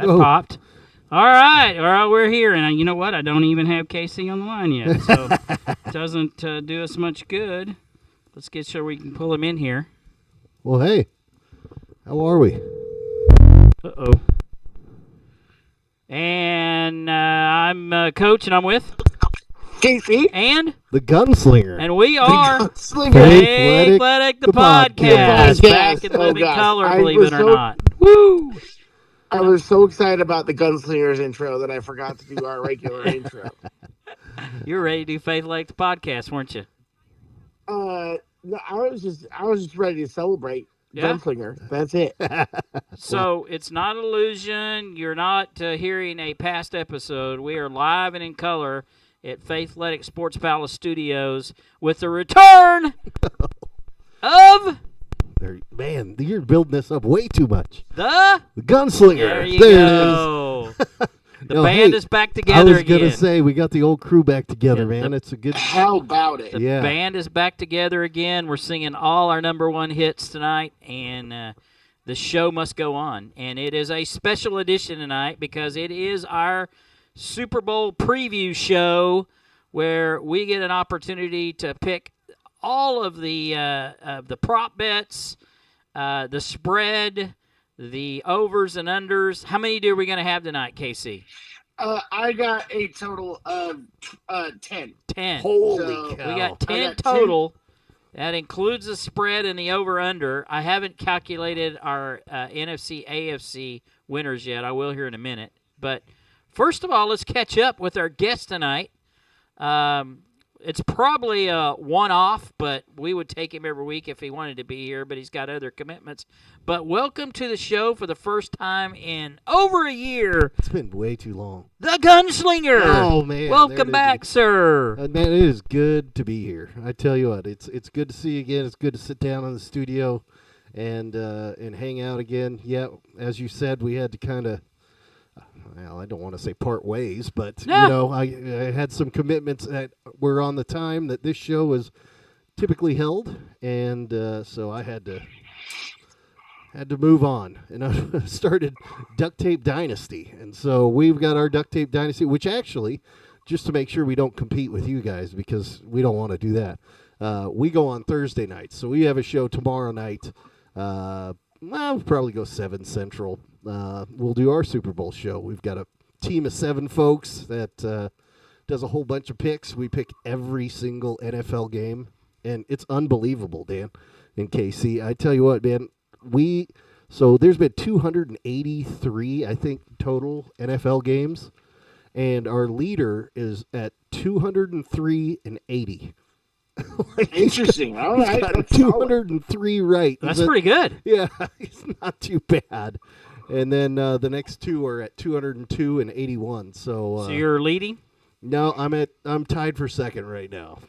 That popped. All right, we're here, and you know what? I don't even have KC on the line yet, so it doesn't do us much good. Let's get sure we can pull him in here. Well, hey, how are we? Uh-oh. And I'm Coach, and I'm with Casey and the Gunslinger, and we are Faithletic The Podcast. Back in living color, believe it or not. Woo! I was so excited about the Gunslinger's intro that I forgot to do our regular intro. You were ready to do Faithletic The Podcast, weren't you? No, I was just ready to celebrate Yeah? Gunslinger. That's it. So it's not illusion. You're not hearing a past episode. We are live and in color at Faithletic Sports Palace Studios with the return of Man, you're building this up way too much. the Gunslinger. There you There go. The band is back together I was again. gonna say we got the old crew back together, Yeah, man. It's a good. How about it? The band is back together again. We're singing all our number one hits tonight, and the show must go on. And it is a special edition tonight because it is our Super Bowl preview show where we get an opportunity to pick all of the prop bets, the spread, the overs and unders. How many are we going to have tonight, Casey? I got a total of 10. 10. Holy cow! We got 10 total. 10. That includes the spread and the over-under. I haven't calculated our NFC, AFC winners yet. I will here in a minute. But first of all, let's catch up with our guest tonight. It's probably a one-off, but we would take him every week if he wanted to be here, but he's got other commitments. But welcome to the show for the first time in over a year. It's been way too long. The Gunslinger. Oh, man. Welcome back, sir. Man, it is good to be here. I tell you what, it's good to see you again. It's good to sit down in the studio and hang out again. Yeah, as you said, we had to kind of, well, I don't want to say part ways, but, No. you know, I had some commitments that were on the time that this show is typically held, and so I had to move on, and I started Duct Tape Dynasty, and so we've got our Duct Tape Dynasty, which actually, just to make sure we don't compete with you guys, because we don't want to do that, we go on Thursday nights, so we have a show tomorrow night. We'll probably go 7 Central. We'll do our Super Bowl show. We've got a team of 7 folks that does a whole bunch of picks. We pick every single NFL game, and it's unbelievable, Dan and KC. I tell you what, man, so there's been 283, I think, total NFL games, and our leader is at 203-80. Interesting. All right. Got 203 right. That's pretty good. Yeah, it's not too bad. And then the next two are at 202-81. So you're leading? No, I'm tied for second right now.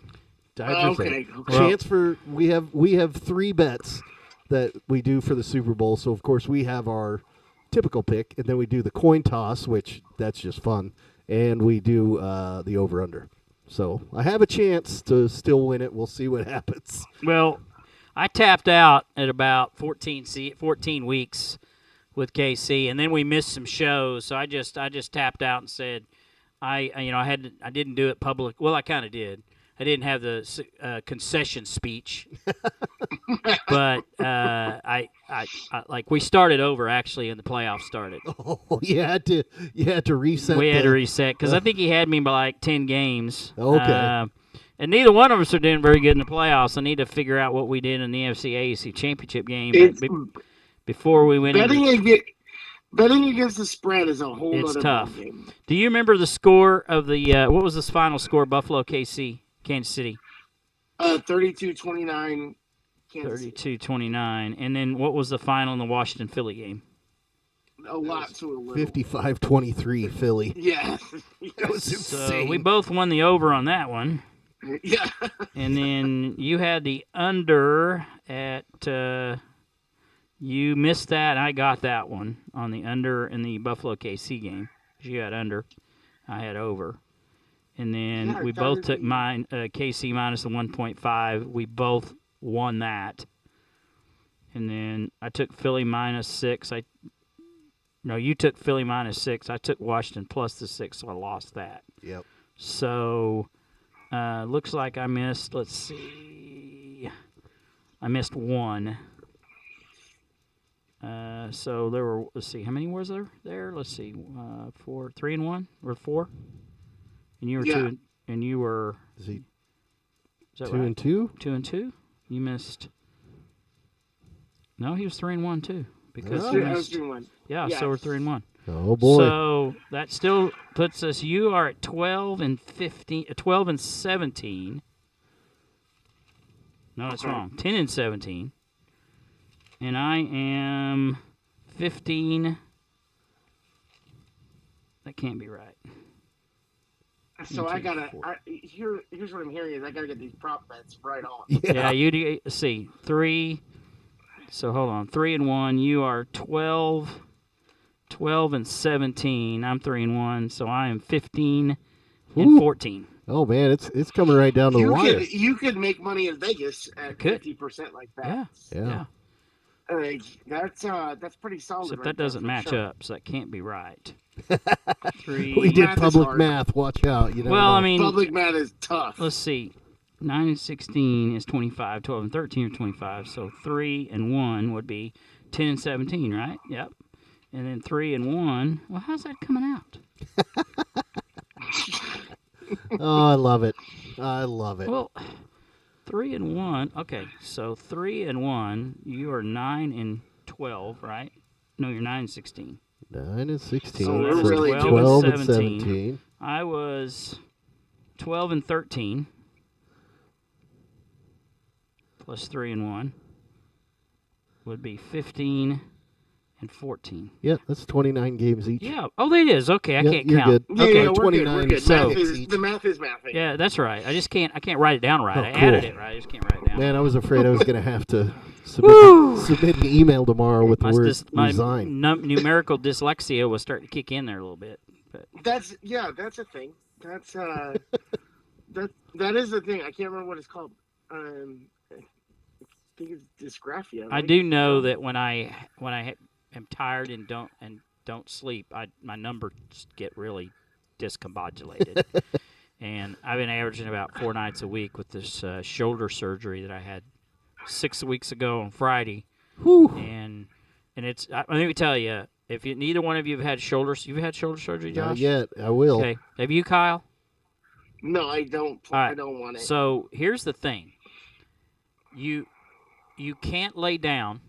Tied for second. Okay. Chance for we have 3 bets that we do for the Super Bowl. So of course we have our typical pick, and then we do the coin toss, which that's just fun, and we do the over under. So I have a chance to still win it. We'll see what happens. Well, I tapped out at about 14 weeks with KC, and then we missed some shows. So I just tapped out and said, I didn't do it public. Well, I kind of did. I didn't have the concession speech, but I we started over actually, and the playoffs started. Oh, you had to reset. We had to reset because I think he had me by like 10 games. Okay. And neither one of us are doing very good in the playoffs. I need to figure out what we did in the AFC championship game before we went. Betting against the spread is a whole It's other tough. game. Do you remember the score of the what was the final score? Buffalo, KC, Kansas City. 32-29. 32-29. And then what was the final in the Washington Philly game? A lot to a little. 55-23 Philly. Yeah. That was insane. So we both won the over on that one. Yeah. And then you had the under at you missed that. I got that one on the under in the Buffalo KC game. You had under. I had over. And then we both took mine KC minus the 1.5. We both won that. And then I took Philly minus 6. No, you took Philly -6. I took Washington plus the 6, so I lost that. Yep. So, looks like I missed, let's see, I missed one. So there were, let's see, how many was there? Let's see, 4, 3 and 1, or 4? And you were 2, and you were, Is he that 2 right? and 2? 2 and 2? You missed, no, he was 3 and 1 too. Because Oh. you I was missed, doing one. yeah, Yes. so we're 3 and 1. Oh, boy. So that still puts us. You are at 12 and 15, 12 and 17. No, that's wrong. 10 and 17. And I am 15. That can't be right. So I gotta. 4. Here's what I'm hearing is I gotta get these prop bets right on. Yeah, you do. Let's see, 3. So hold on, 3 and 1. You are 12 and 17. I'm 3 and 1, so I am 15 and Ooh. 14. Oh, man, it's coming right down to the wire. You could make money in Vegas at 50% like that. Yeah. Like, that's pretty solid. Except right that there, doesn't for match sure. up, so that can't be right. 3. We did Math is public hard. math. Watch out. You know. Well, I mean, Public math is tough. let's see. 9 and 16 is 25. 12 and 13 are 25. So 3 and 1 would be 10 and 17, right? Yep. And then 3 and 1. Well, how's that coming out? Oh, I love it. I love it. Well, 3 and 1. Okay, so 3 and 1. You are 9 and 12, right? No, you're 9 and 16. 9 and 16. So we're So really 12 doing and 17. 17. I was 12 and 13. Plus 3 and 1 would be 15 and 14. Yeah, that's 29 games each. Yeah. Oh, it is. Okay, I Yeah, can't you're count. good. Yeah, Okay. we're good. 29 We're good. So- The math is mathing. Yeah, that's right. I can't write it down right. Oh, I cool. added it right. I just can't write it down. Man, I was afraid I was going to have to Woo! submit an email tomorrow with the word my resign. numerical dyslexia was starting to kick in there a little bit. But That's a thing. That's that is the thing. I can't remember what it's called. I think it's dysgraphia. I right? do know that when I am tired and don't sleep, my numbers get really discombobulated. And I've been averaging about 4 nights a week with this shoulder surgery that I had 6 weeks ago on Friday. Whew. And it's let me tell you, if neither one of you have had you've had shoulder surgery, Josh? Not yet. I will. Okay. Have you, Kyle? No, I don't. All right. I don't want it. So here's the thing. You can't lay down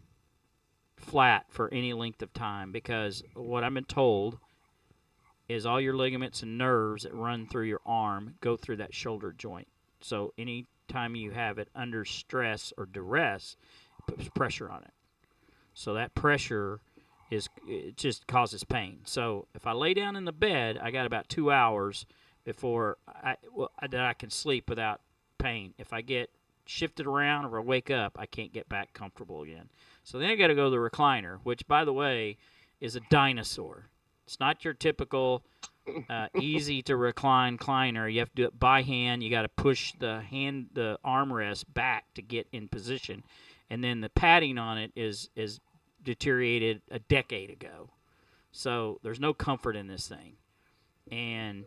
flat for any length of time because what I've been told is all your ligaments and nerves that run through your arm go through that shoulder joint. So any time you have it under stress or duress, it puts pressure on it. So that pressure it just causes pain. So if I lay down in the bed, I got about 2 hours before that I can sleep without pain. If I get shifted around or I wake up, I can't get back comfortable again. So then I got to go to the recliner, which, by the way, is a dinosaur. It's not your typical easy to recline recliner. You have to do it by hand. You got to push the armrest back to get in position, and then the padding on it is deteriorated a decade ago. So there's no comfort in this thing, and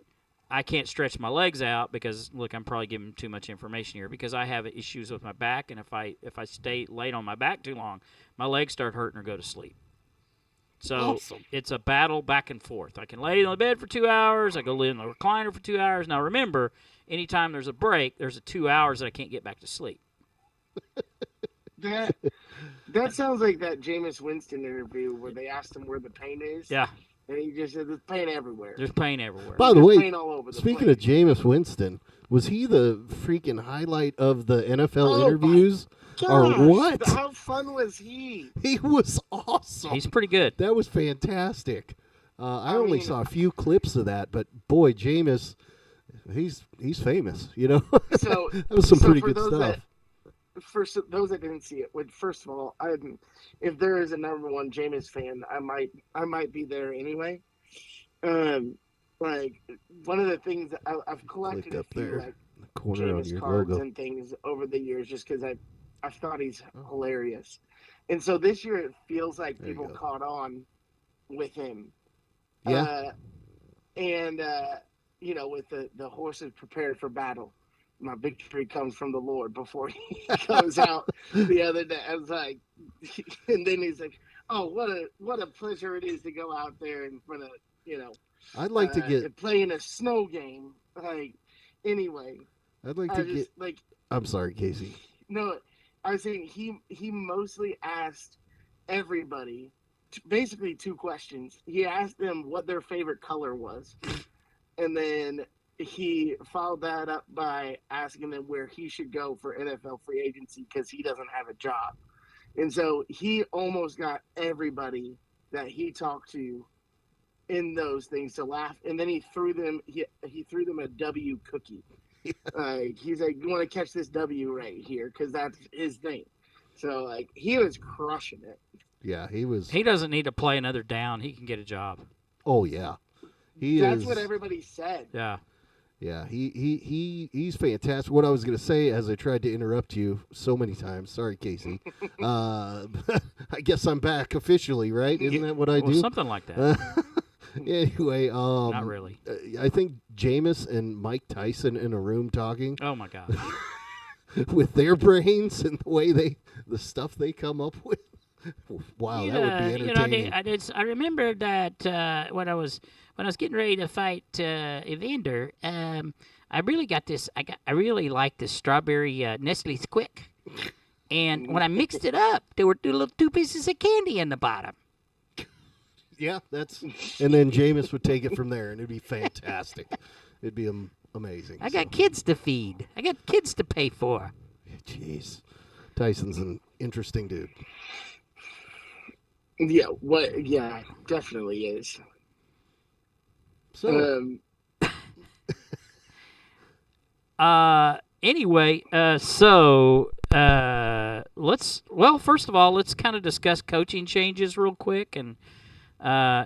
I can't stretch my legs out because, look, I'm probably giving too much information here because I have issues with my back, and if I stay laid on my back too long, my legs start hurting or go to sleep. So Awesome. It's a battle back and forth. I can lay on the bed for 2 hours. I go lay in the recliner for 2 hours. Now, remember, anytime there's a break, there's a 2 hours that I can't get back to sleep. That sounds like that Jameis Winston interview where they asked him where the pain is. Yeah, And he just said, "There's pain everywhere." there's pain everywhere. By the There's way, pain all over the speaking place. of Jameis Winston, was he the freaking highlight of the NFL Oh, my interviews? Or Gosh, what? How fun was he? He was awesome. He's pretty good. That was fantastic. I I only mean- saw a few clips of that, but boy, Jameis, he's famous. You know, So that was some pretty for good those stuff. those that didn't see it, first of all, if there is a number one Jameis fan, I might be there anyway. Like one of the things that I've collected Click a up few there. like The corner of Jameis your cards logo. and things over the years, just because I thought he's hilarious, and so this year it feels like There you people go. caught on with him. Yeah. And with the horses prepared for battle. My victory comes from the Lord before he goes out the other day. I was like, and then he's like, oh, what a pleasure it is to go out there in front of, I'd like to get play in a snow game. Like, anyway, I'd like to get like. I'm sorry, Casey. No, I was saying he mostly asked everybody basically two questions. He asked them what their favorite color was, and then he followed that up by asking them where he should go for NFL free agency because he doesn't have a job. And so he almost got everybody that he talked to in those things to laugh. And then he threw them a W cookie. He's like, you want to catch this W right here because that's his thing. So like he was crushing it. Yeah, he was. He doesn't need to play another down. He can get a job. Oh yeah, That's what everybody said. Yeah. Yeah, he's fantastic. What I was going to say, as I tried to interrupt you so many times, sorry, Casey. I guess I'm back officially, right? Isn't that what I do? Something like that. Anyway, not really. I think Jameis and Mike Tyson in a room talking. Oh my God. With their brains and the stuff they come up with. Wow, that would be entertaining. I remember that when I was getting ready to fight Evander, I really got this. I really liked this strawberry Nestle's Quick, and when I mixed it up, there were two pieces of candy in the bottom. Yeah, and then Jameis would take it from there, and it'd be fantastic. It'd be amazing. I got kids to feed. I got kids to pay for. Jeez, Tyson's an interesting dude. Yeah, yeah, definitely is. So, anyway, first of all, let's kind of discuss coaching changes real quick. And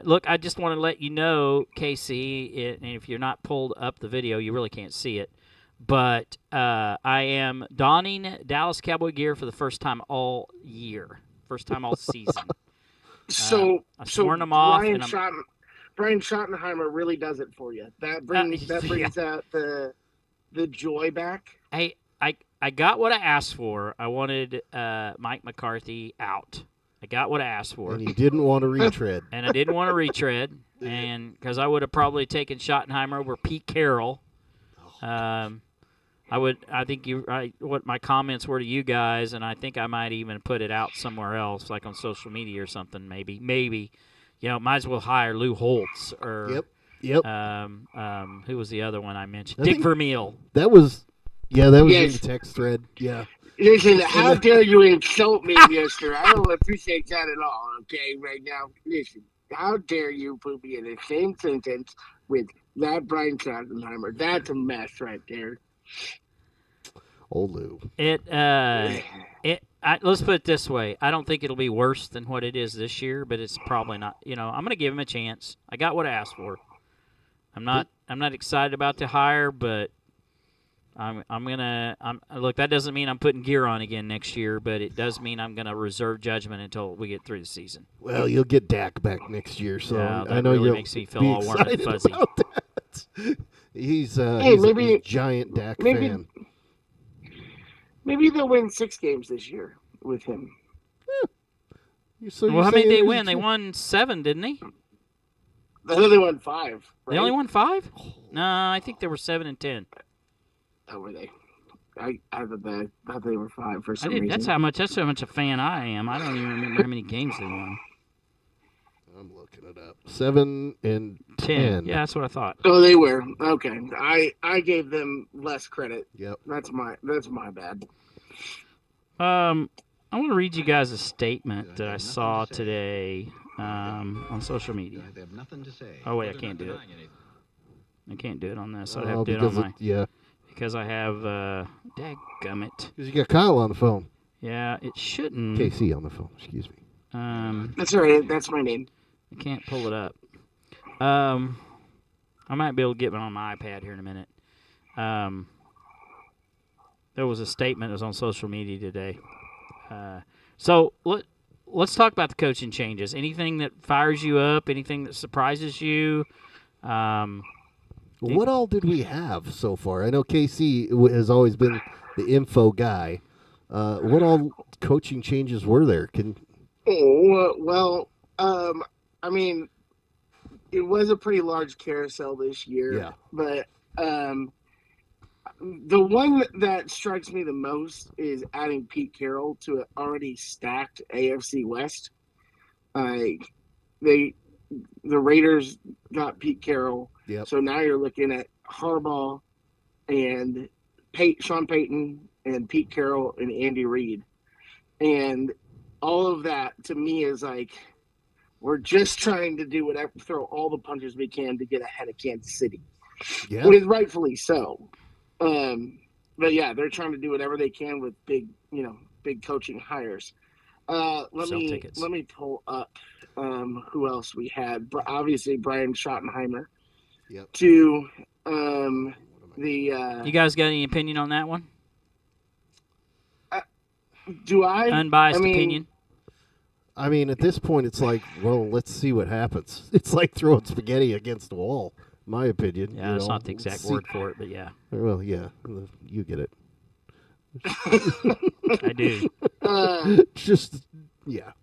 look, I just want to let you know, Casey, and if you're not pulled up the video, you really can't see it. But I am donning Dallas Cowboy gear for the first time all year, first time all season. I've sworn them off. Brian Schottenheimer really does it for you. That brings out the joy back. Hey, I got what I asked for. I wanted Mike McCarthy out. I got what I asked for. And you didn't want to retread. And I didn't want to retread, and because I would have probably taken Schottenheimer over Pete Carroll. I think what my comments were to you guys, and I think I might even put it out somewhere else, like on social media or something. Maybe, might as well hire Lou Holtz or Yep. Who was the other one I mentioned? Dick Vermeil. That was in Yes. the text thread. Yeah. Listen, how dare you insult me, mister? I don't appreciate that at all, okay, right now. Listen, how dare you put me in the same sentence with that Brian Schottenheimer? That's a mess right there. Old Lou. Let's put it this way. I don't think it'll be worse than what it is this year, but it's probably not. I'm going to give him a chance. I got what I asked for. I'm not excited about the hire, but look, that doesn't mean I'm putting gear on again next year, but it does mean I'm going to reserve judgment until we get through the season. Well, you'll get Dak back next year, so yeah, I know really you'll makes me feel all warm and fuzzy. About that. He's maybe a giant Dak fan. Maybe they'll win 6 games this year with him. So how many did they win? They won 7, didn't they? I think they won 5. Right? They only won 5? No, I think they were 7 and 10. How were they? I thought they were 5 for some reason. That's how much a fan I am. I don't even remember how many games they won. I'm looking it up. 7 and 10. Yeah, that's what I thought. Oh, they were. Okay. I gave them less credit. Yep. That's my bad. I want to read you guys a statement that I saw today on social media. They have nothing to say. Oh wait, I can't do it. I can't do it on this. I'd have to do it on my because I have dadgummit. Because you got Kyle on the phone. Yeah, it shouldn't. KC on the phone. Excuse me. That's all right. That's my name. I can't pull it up. I might be able to get one on my iPad here in a minute. There was a statement that was on social media today. So let's talk about the coaching changes. Anything that fires you up? Anything that surprises you? What all did we have so far? I know KC has always been the info guy. What all coaching changes were there? Well, I mean, it was a pretty large carousel this year. Yeah. But the one that strikes me the most is adding Pete Carroll to an already stacked AFC West. The Raiders got Pete Carroll. Yep. So now you're looking at Harbaugh and Sean Payton and Pete Carroll and Andy Reid. And all of that to me is like, we're just trying to do whatever, throw all the punches we can to get ahead of Kansas City. Yeah. Which is rightfully so. But yeah, they're trying to do whatever they can with big coaching hires. Let me pull up who else we had. Obviously, Brian Schottenheimer. Yep. To you guys got any opinion on that one? Do I? Unbiased opinion. I mean, at this point, it's like, well, let's see what happens. It's like throwing spaghetti against a wall, my opinion. Yeah, that's not the exact word for it, but yeah. Well, yeah, you get it. I do. Just, yeah.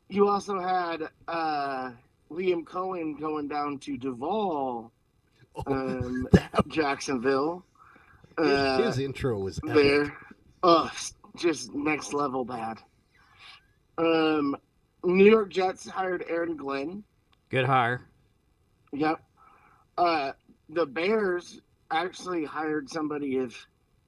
You also had Liam Cohen going down to Duval, Jacksonville. His intro was epic. There. Just next level bad. New York Jets hired Aaron Glenn. Good hire. Yep. The Bears actually hired somebody of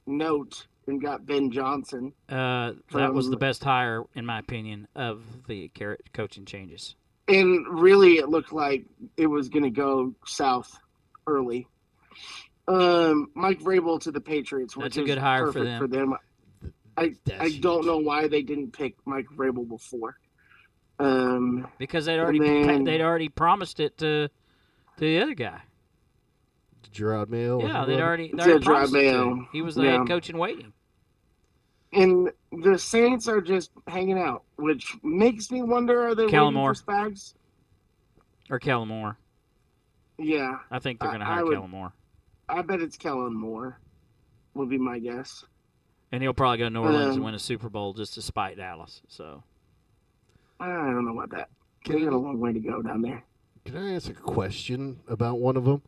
note and got Ben Johnson. That was the best hire, in my opinion, of the coaching changes. And really, it looked like it was going to go south early. Mike Vrabel to the Patriots. That's a good hire for them. I don't know why they didn't pick Mike Vrabel before. Because they'd already promised it to the other guy. Gerard Mayo. Yeah, they'd already promised it to him. He was the head coach in waiting. And the Saints are just hanging out, which makes me wonder: are they waiting for Spags? Or Kellen Moore? Yeah, I think they're going to hire Kellen Moore. I bet it's Kellen Moore. Would be my guess. And he'll probably go to New Orleans and win a Super Bowl just to spite Dallas. So I don't know about that. They got a long way to go down there. Can I ask a question about one of them?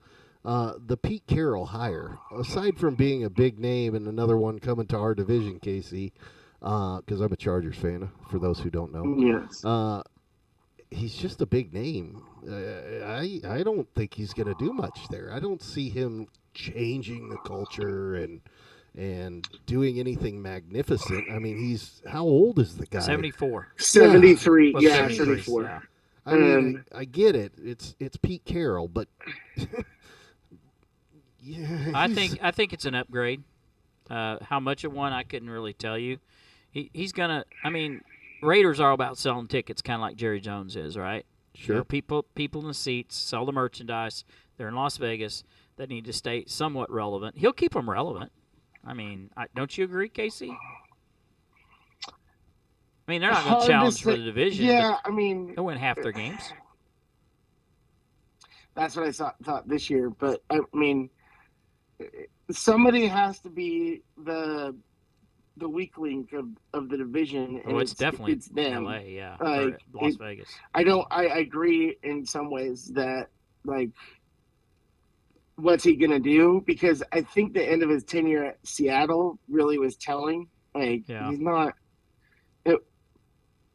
The Pete Carroll hire, aside from being a big name and another one coming to our division, KC, because I'm a Chargers fan, for those who don't know. Yes. He's just a big name. I don't think he's going to do much there. I don't see him changing the culture and doing anything magnificent. I mean, how old is the guy? 74. 73. Yeah, 74. 74. Yeah. I mean, I get it. It's Pete Carroll, but yeah, I think it's an upgrade. How much of one I couldn't really tell you. He's gonna. I mean, Raiders are all about selling tickets, kind of like Jerry Jones is, right? Sure. You know, people in the seats, sell the merchandise. They're in Las Vegas. They need to stay somewhat relevant. He'll keep them relevant. I mean, don't you agree, Casey? I mean, they're not going to challenge for the division. Yeah, I mean, they'll win half their games. That's what I thought this year. But I mean, somebody has to be the weak link of the division. Oh, it's definitely them. LA, yeah, like, Las Vegas. I agree in some ways that, like, what's he gonna do? Because I think the end of his tenure at Seattle really was telling. Like, he's not.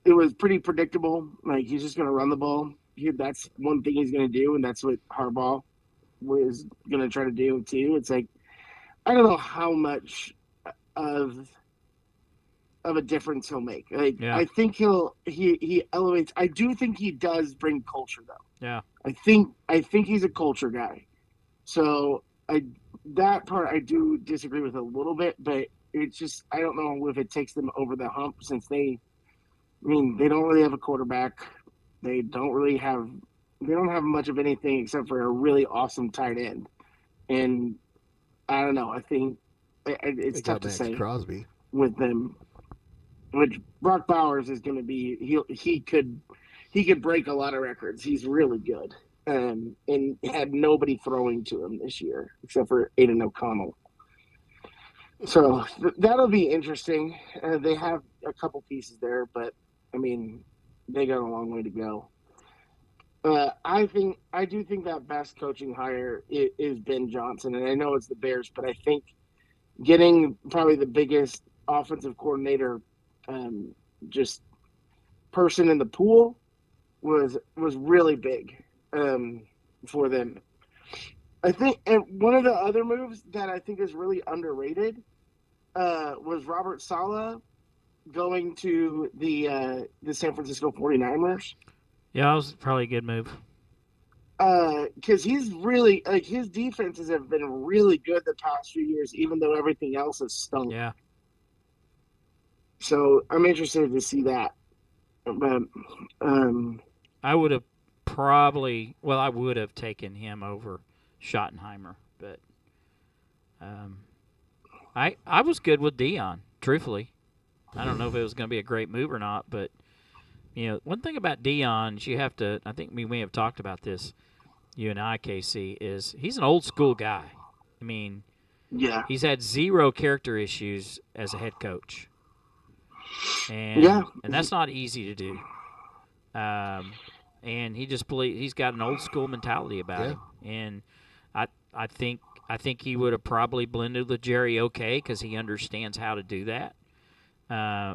It was pretty predictable. Like, he's just gonna run the ball. That's one thing he's gonna do, and that's what Harbaugh was gonna try to do too. It's like, I don't know how much of a difference he'll make. Like, I think he elevates. I do think he does bring culture, though. Yeah. I think he's a culture guy. So that part I do disagree with a little bit, but it's just, I don't know if it takes them over the hump, since they don't really have a quarterback. They don't have much of anything except for a really awesome tight end. And I don't know. I think it's tough to say. Crosby. with them. Which Brock Bowers is going to be. He could break a lot of records. He's really good, and had nobody throwing to him this year except for Aiden O'Connell. So that'll be interesting. They have a couple pieces there, but I mean, they got a long way to go. I do think that best coaching hire is Ben Johnson, and I know it's the Bears, but I think getting probably the biggest offensive coordinator, just person in the pool was really big for them. I think, and one of the other moves that I think is really underrated was Robert Saleh going to the San Francisco 49ers. Yeah, that was probably a good move. Because he's really, like, his defenses have been really good the past few years, even though everything else has stunk. Yeah. So I'm interested to see that. But I would have I would have taken him over Schottenheimer, but I was good with Dion, truthfully. I don't know if it was going to be a great move or not, but one thing about Dion, you have to. I think we may have talked about this, you and I, Casey, is he's an old school guy. I mean, yeah, he's had zero character issues as a head coach, and that's not easy to do. And he just he's got an old school mentality about him, and I think he would have probably blended with Jerry okay because he understands how to do that.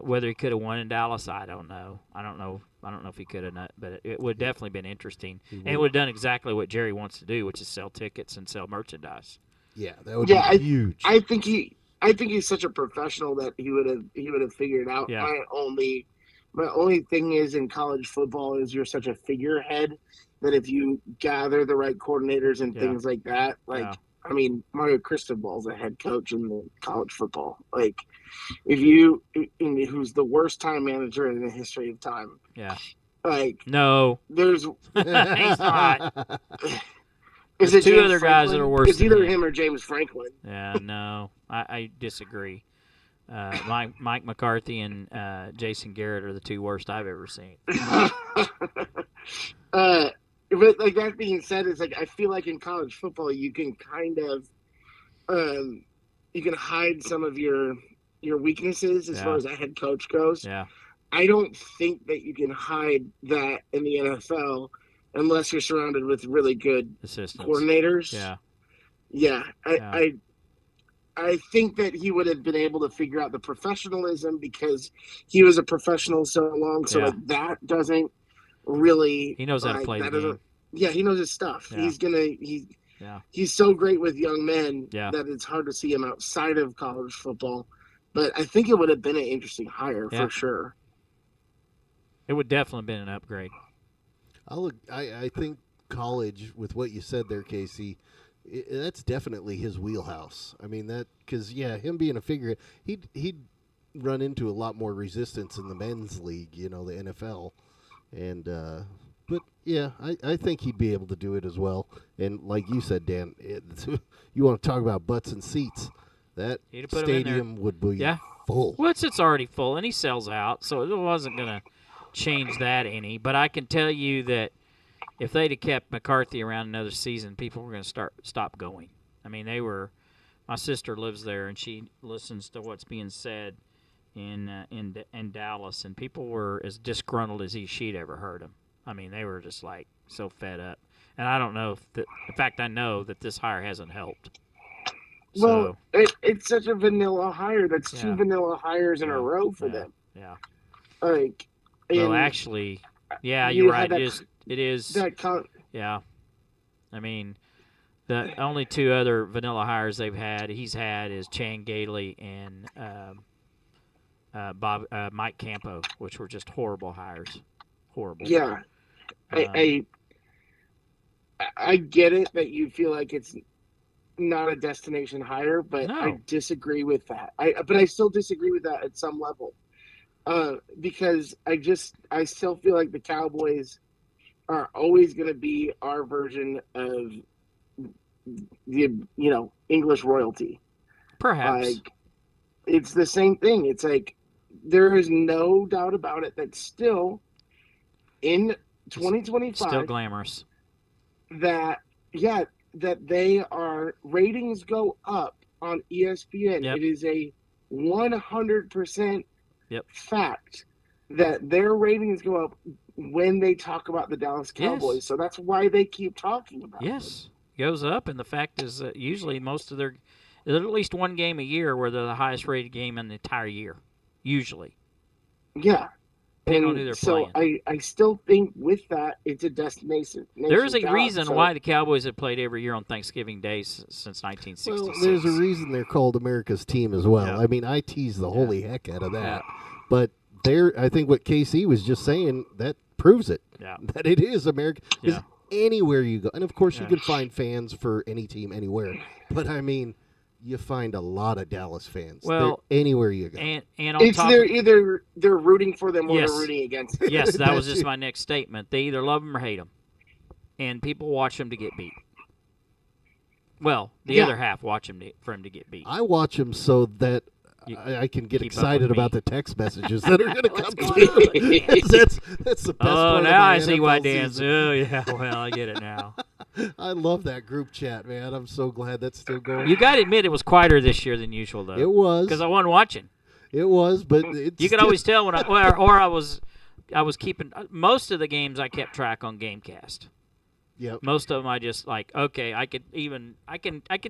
Whether he could have won in Dallas, I don't know. I don't know if he could have not, but it would definitely been interesting. And it would have done exactly what Jerry wants to do, which is sell tickets and sell merchandise. Yeah, that would be huge. I think he's such a professional that he would have figured it out. Yeah. My only thing is in college football is you're such a figurehead that if you gather the right coordinators and things like that, I mean, Mario Cristobal's a head coach in the college football. Like, who's the worst time manager in the history of time? Yeah. Like, no, there's he's not. Is There's it two James other Franklin? guys that are worse. It's either than him or James Franklin. Yeah, no, I disagree. Mike McCarthy and Jason Garrett are the two worst I've ever seen. But like that being said, it's like I feel like in college football you can kind of you can hide some of your weaknesses as far as a head coach goes. Yeah. I don't think that you can hide that in the NFL unless you're surrounded with really good assistants, coordinators. Yeah. Yeah. I think that he would have been able to figure out the professionalism because he was a professional so long. So like that doesn't really. He knows how to play the game. Yeah, he knows his stuff. Yeah. He's so great with young men that it's hard to see him outside of college football. But I think it would have been an interesting hire for sure. It would definitely have been an upgrade. I think college, with what you said there, Casey, that's definitely his wheelhouse. I mean, because him being a figure, he'd run into a lot more resistance in the men's league, the NFL, and but yeah, I think he'd be able to do it as well. And like you said, Dan, you want to talk about butts and seats? That stadium would be full. Well, it's already full, and he sells out, so it wasn't going to change that any. But I can tell you that if they'd have kept McCarthy around another season, people were going to stop going. I mean, my sister lives there, and she listens to what's being said in Dallas, and people were as disgruntled as she'd ever heard them. I mean, they were just like so fed up. And I don't know in fact, I know that this hire hasn't helped. Well, it's such a vanilla hire. That's two vanilla hires in a row for them. Yeah. Like, well, actually, you're right. It is. Yeah. I mean, the only two other vanilla hires he's had is Chan Gailey and Mike Campo, which were just horrible hires. Horrible. Yeah. I get it that you feel like it's not a destination hire, but I disagree with that. But I still disagree with that at some level. Because I still feel like the Cowboys are always going to be our version of the English royalty. Perhaps. it's the same thing. It's like there is no doubt about it that still in 2025 Still glamorous. that they are ratings go up on ESPN. Yep. It is a 100% Yep. fact that their ratings go up when they talk about the Dallas Cowboys. Yes. So that's why they keep talking about it. Yes, goes up, and the fact is that usually most of there's at least one game a year where they're the highest rated game in the entire year. Usually. Yeah. Depending on who they're so playing. I still think with that, it's a destination. There is a job, reason so- why the Cowboys have played every year on Thanksgiving Day since 1966. Well, there's a reason they're called America's team as well. Yeah. I mean, I tease the holy heck out of that. But I think what KC was just saying, that proves it. Yeah. That it is America. Yeah. Anywhere you go. And, of course, you Yeah. can find fans for any team anywhere. But, I mean, you find a lot of Dallas fans. Well, They're anywhere you go. And on It's top either they're rooting for them or Yes. they're rooting against them. yes, that was That's just it. my next statement. They either love them or hate them. And people watch them to get beat. Well, the Yeah. other half watch them for him to get beat. I watch them so that You I can get keep up excited with me. about the text messages that are going to come going through. that's the best Oh, part now of I the see why NFL Dan's. season. Oh, yeah. Well, I get it now. I love that group chat, man. I'm so glad that's still going. You got to admit it was quieter this year than usual, though. It was. Because I wasn't watching. It was, but it's You could always tell when or I was keeping most of the games I kept track on GameCast. Yep. Most of them I just like. Okay, I can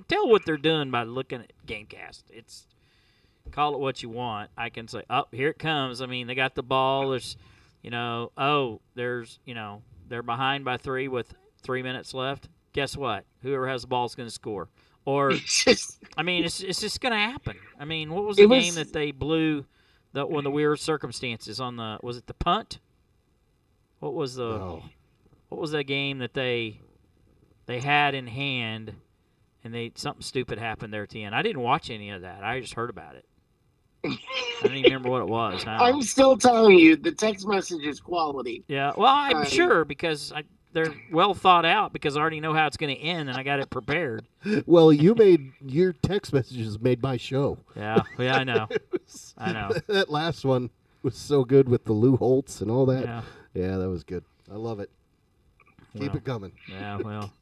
tell what they're doing by looking at GameCast. It's call it what you want. I can say, oh, here it comes. I mean, they got the ball. There's, they're behind by 3 with 3 minutes left. Guess what? Whoever has the ball is going to score. Or It's just I mean, it's just going to happen. I mean, what was the game that they blew when the weird circumstances on the was it the punt? What was the what was that game that they had in hand and something stupid happened there at the end? I didn't watch any of that. I just heard about it. I don't even remember what it was. Now. I'm still telling you, the text message is quality. Yeah, well, I'm sure because they're well thought out because I already know how it's going to end and I got it prepared. Well, your text messages made my show. Yeah, I know. I know. That last one was so good with the Lou Holtz and all that. Yeah. Yeah, that was good. I love it. Keep Well, it coming. Yeah, well,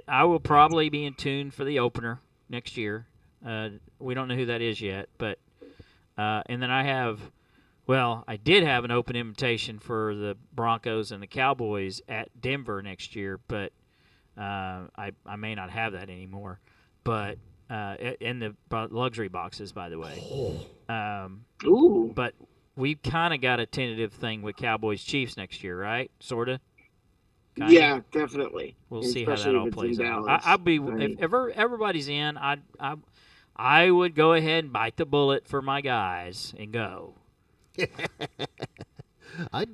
I will probably be in tune for the opener next year. We don't know who that is yet, but and then I did have an open invitation for the Broncos and the Cowboys at Denver next year, but I may not have that anymore. But in the luxury boxes, by the way. Ooh. But we kind of got a tentative thing with Cowboys Chiefs next year, right? Sorta. Kinda. Yeah, definitely. We'll see how that Especially all if it's in plays out. Dallas. I'll be I if everybody's in. I would go ahead and bite the bullet for my guys and go. I'd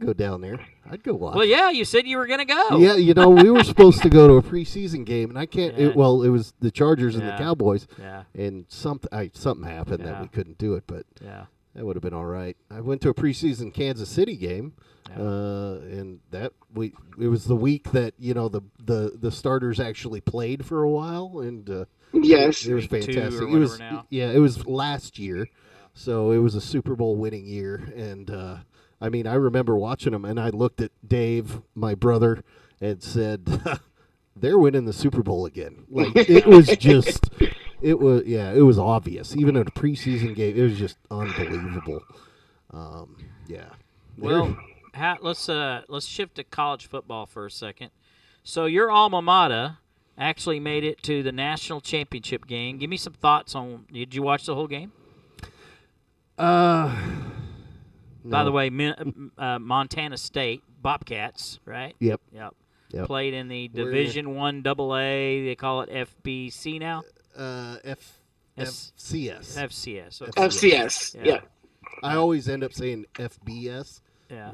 go down there. I'd go watch. Well, yeah, you said you were gonna go. Yeah, we were supposed to go to a preseason game, and I can't. Yeah. It was the Chargers and the Yeah. Cowboys, Yeah. and something happened that Yeah. we couldn't do it, but Yeah. that would have been all right. I went to a preseason Kansas City game, Yeah. and it was the week that the starters actually played for a while, and Yes. it was Week 2 or fantastic. It whatever was now. it was last year, so it was a Super Bowl winning year, and I mean I remember watching them, and I looked at Dave, my brother, and said, "They're winning the Super Bowl again." Like it was just. It was obvious. Even at a preseason game, it was just unbelievable. Yeah. Well, let's shift to college football for a second. So your alma mater actually made it to the national championship game. Give me some thoughts on. Did you watch the whole game? By the way, Montana State Bobcats, right? Yep. Yep. Yep. Played in the We're in Division One AA. They call it FBC now. FCS. FCS. Okay. FCS. Yeah. Yeah. I always end up saying FBS. Yeah.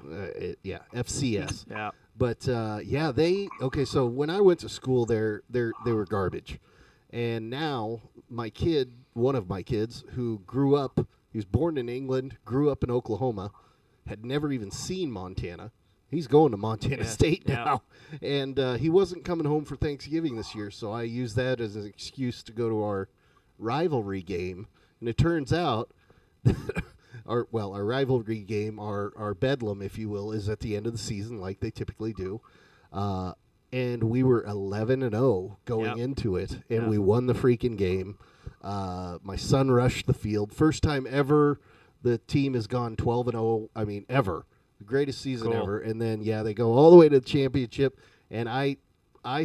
FCS. Yeah. But so when I went to school there, they were garbage. And now one of my kids who grew up, he was born in England, grew up in Oklahoma, had never even seen Montana. He's going to Montana State now. And he wasn't coming home for Thanksgiving this year, so I used that as an excuse to go to our rivalry game And it turns out our rivalry game, our bedlam, if you will, is at the end of the season like they typically do. And we were 11-0 going into it, and we won the freaking game. My son rushed the field. First time ever the team has gone 12-0. I mean, ever. The greatest season ever. And then, they go all the way to the championship. And I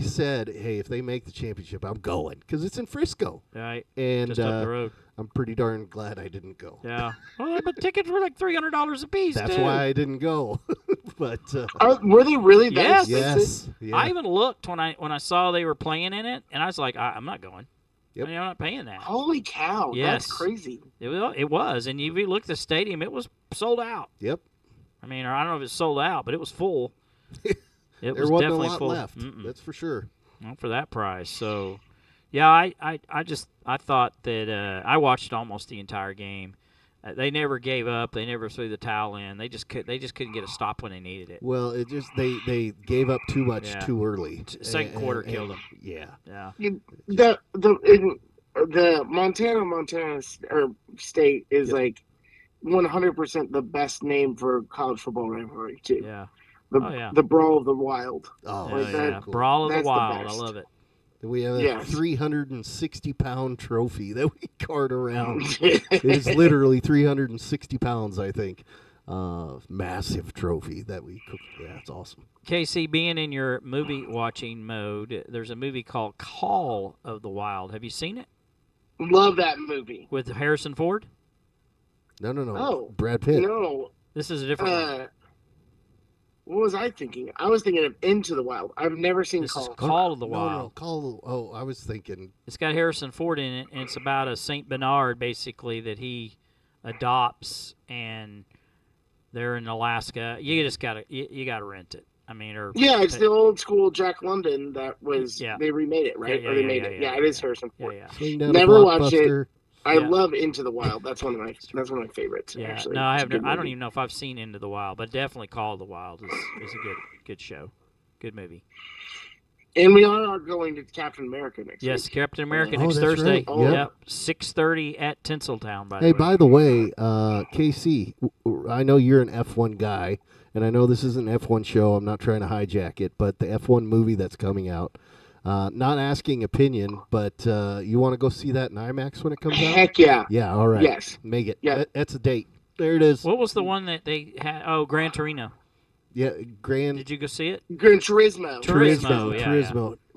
said, hey, if they make the championship, I'm going. Because it's in Frisco. Right. And just up the road. I'm pretty darn glad I didn't go. Yeah. Well, but tickets were like $300 a piece, That's too. why I didn't go. But were they really that expensive? Yes. Yeah. I even looked when I saw they were playing in it, and I was like, I'm not going. Yep. I mean, I'm not paying that. Holy cow. Yes. That's crazy. It was. And if you look at the stadium, it was sold out. Yep. I mean, or I don't know if it's sold out, but it was full. There was wasn't definitely a lot full. left. That's for sure. Not for that price. So, yeah, I thought that I watched almost the entire game. They never gave up. They never threw the towel in. They just couldn't get a stop when they needed it. Well, it just they gave up too much too early. Second quarter killed them. Yeah. Yeah. The Montana State is like 100% the best name for college football rivalry too. Yeah. The Brawl of the Wild. Oh, yeah. Cool. Brawl of the That's the Wild. I best. love it. We have a 360-pound trophy that we cart around. It is literally 360 pounds, I think. Massive trophy that we cooked. Yeah, it's awesome. KC, being in your movie watching mode, there's a movie called Call of the Wild. Have you seen it? Love that movie. With Harrison Ford? No. Oh, Brad Pitt. No. This is a different one. What was I thinking? I was thinking of Into the Wild. I've never seen This is Call. Call of the No, Wild. Call. Oh, I was thinking. It's got Harrison Ford in it, and it's about a Saint Bernard, basically, that he adopts, and they're in Alaska. You just gotta rent it. I mean, it's the old school Jack London that was. Yeah. They remade it, right? Yeah, or they made it. Yeah, it is Harrison Ford. Yeah. Never watched it. Blockbuster. I love Into the Wild. That's one of my favorites. Yeah, actually. no, I It's a have. good I don't movie. even know if I've seen Into the Wild, but definitely Call of the Wild is a good show, good movie. And we are going to Captain America next week. Yes, Captain America Oh, next that's Thursday. right. Oh. Yep, 6:30 at Tinseltown. Hey, by the way, KC, I know you're an F1 guy, and I know this is an F1 show. I'm not trying to hijack it, but the F1 movie that's coming out. Not asking opinion, but you want to go see that in IMAX when it comes out? Heck yeah. Yeah, all right. Yes. Make it. Yeah. That's a date. There it is. What was the one that they had? Oh, Gran Torino. Yeah, Grand Did you go see it? Gran Turismo. Turismo, yeah.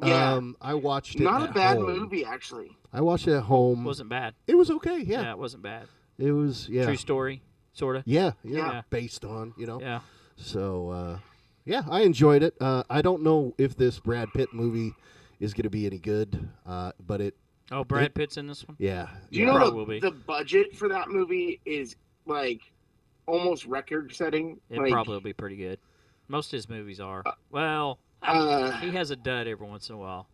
Yeah. I watched it Not at a bad home. movie, actually. I watched it at home. Wasn't bad. It was okay, yeah. It wasn't bad. It was, yeah. True story, sort of. Yeah, Yeah. based on, Yeah. So, I enjoyed it. I don't know if this Brad Pitt movie is going to be any good, but it. Oh, Brad Pitt's in this one? Yeah. Do you Probably will know be. the budget for that movie is like almost record setting? It Like, probably will be pretty good. Most of his movies are. Well, he has a dud every once in a while.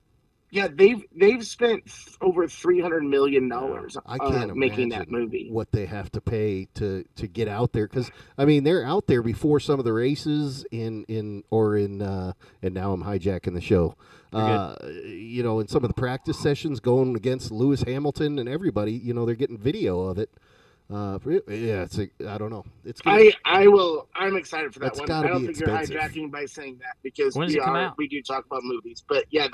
Yeah, they've spent over $300 million I can't making imagine that movie. what they have to pay to get out there, because I mean they're out there before some of the races and now I'm hijacking the show. In some of the practice sessions going against Lewis Hamilton and everybody, they're getting video of it. I don't know. It's good. I'm excited for that That's one. gotta I don't be think expensive. you're hijacking by saying that because When does it come out? we do talk about movies. But yeah,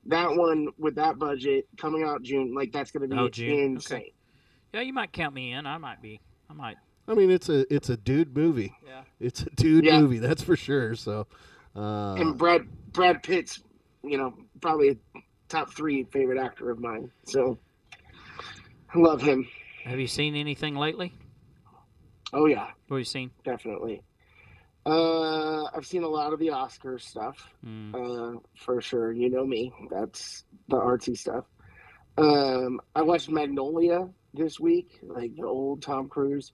that one with that budget coming out June, like that's going to be June. insane. Okay. Yeah, you might count me in. I might. I mean, it's a dude movie. Yeah. It's a dude movie, that's for sure. So, And Brad Pitt's, probably a top 3 favorite actor of mine. So I love him. Have you seen anything lately? Oh yeah, What have you seen? definitely. I've seen a lot of the Oscar stuff, for sure. You know me. That's the artsy stuff. I watched Magnolia this week, like the old Tom Cruise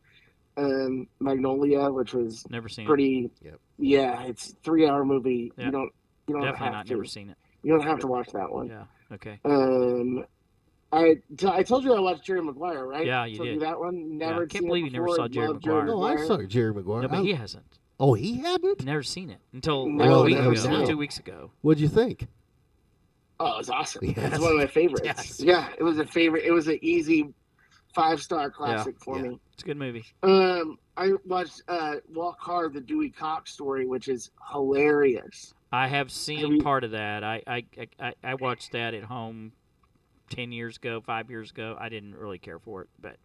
Magnolia, which was Never seen pretty. Yep. Yeah, it's a 3-hour movie. Yeah. You don't Definitely have not. to. Never seen it. You don't have to watch that one. Yeah. Okay. I told you I watched Jerry Maguire, right? Yeah, you told did. You that one. Never. I can't seen it believe you never before. saw Jerry Love Maguire. no, I saw Jerry Maguire. No, but he hasn't. Oh, he hadn't? Never seen it until No, a week never ago, seen it. 2 weeks ago. What'd you think? Oh, it was awesome. Yes. It's one of my favorites. Yes. Yeah, it was a favorite. It was an easy 5-star classic for Yeah. me. It's a good movie. I watched Walk Hard, the Dewey Cox story, which is hilarious. I have seen part of that. I watched that at home 10 years ago, 5 years ago. I didn't really care for it, but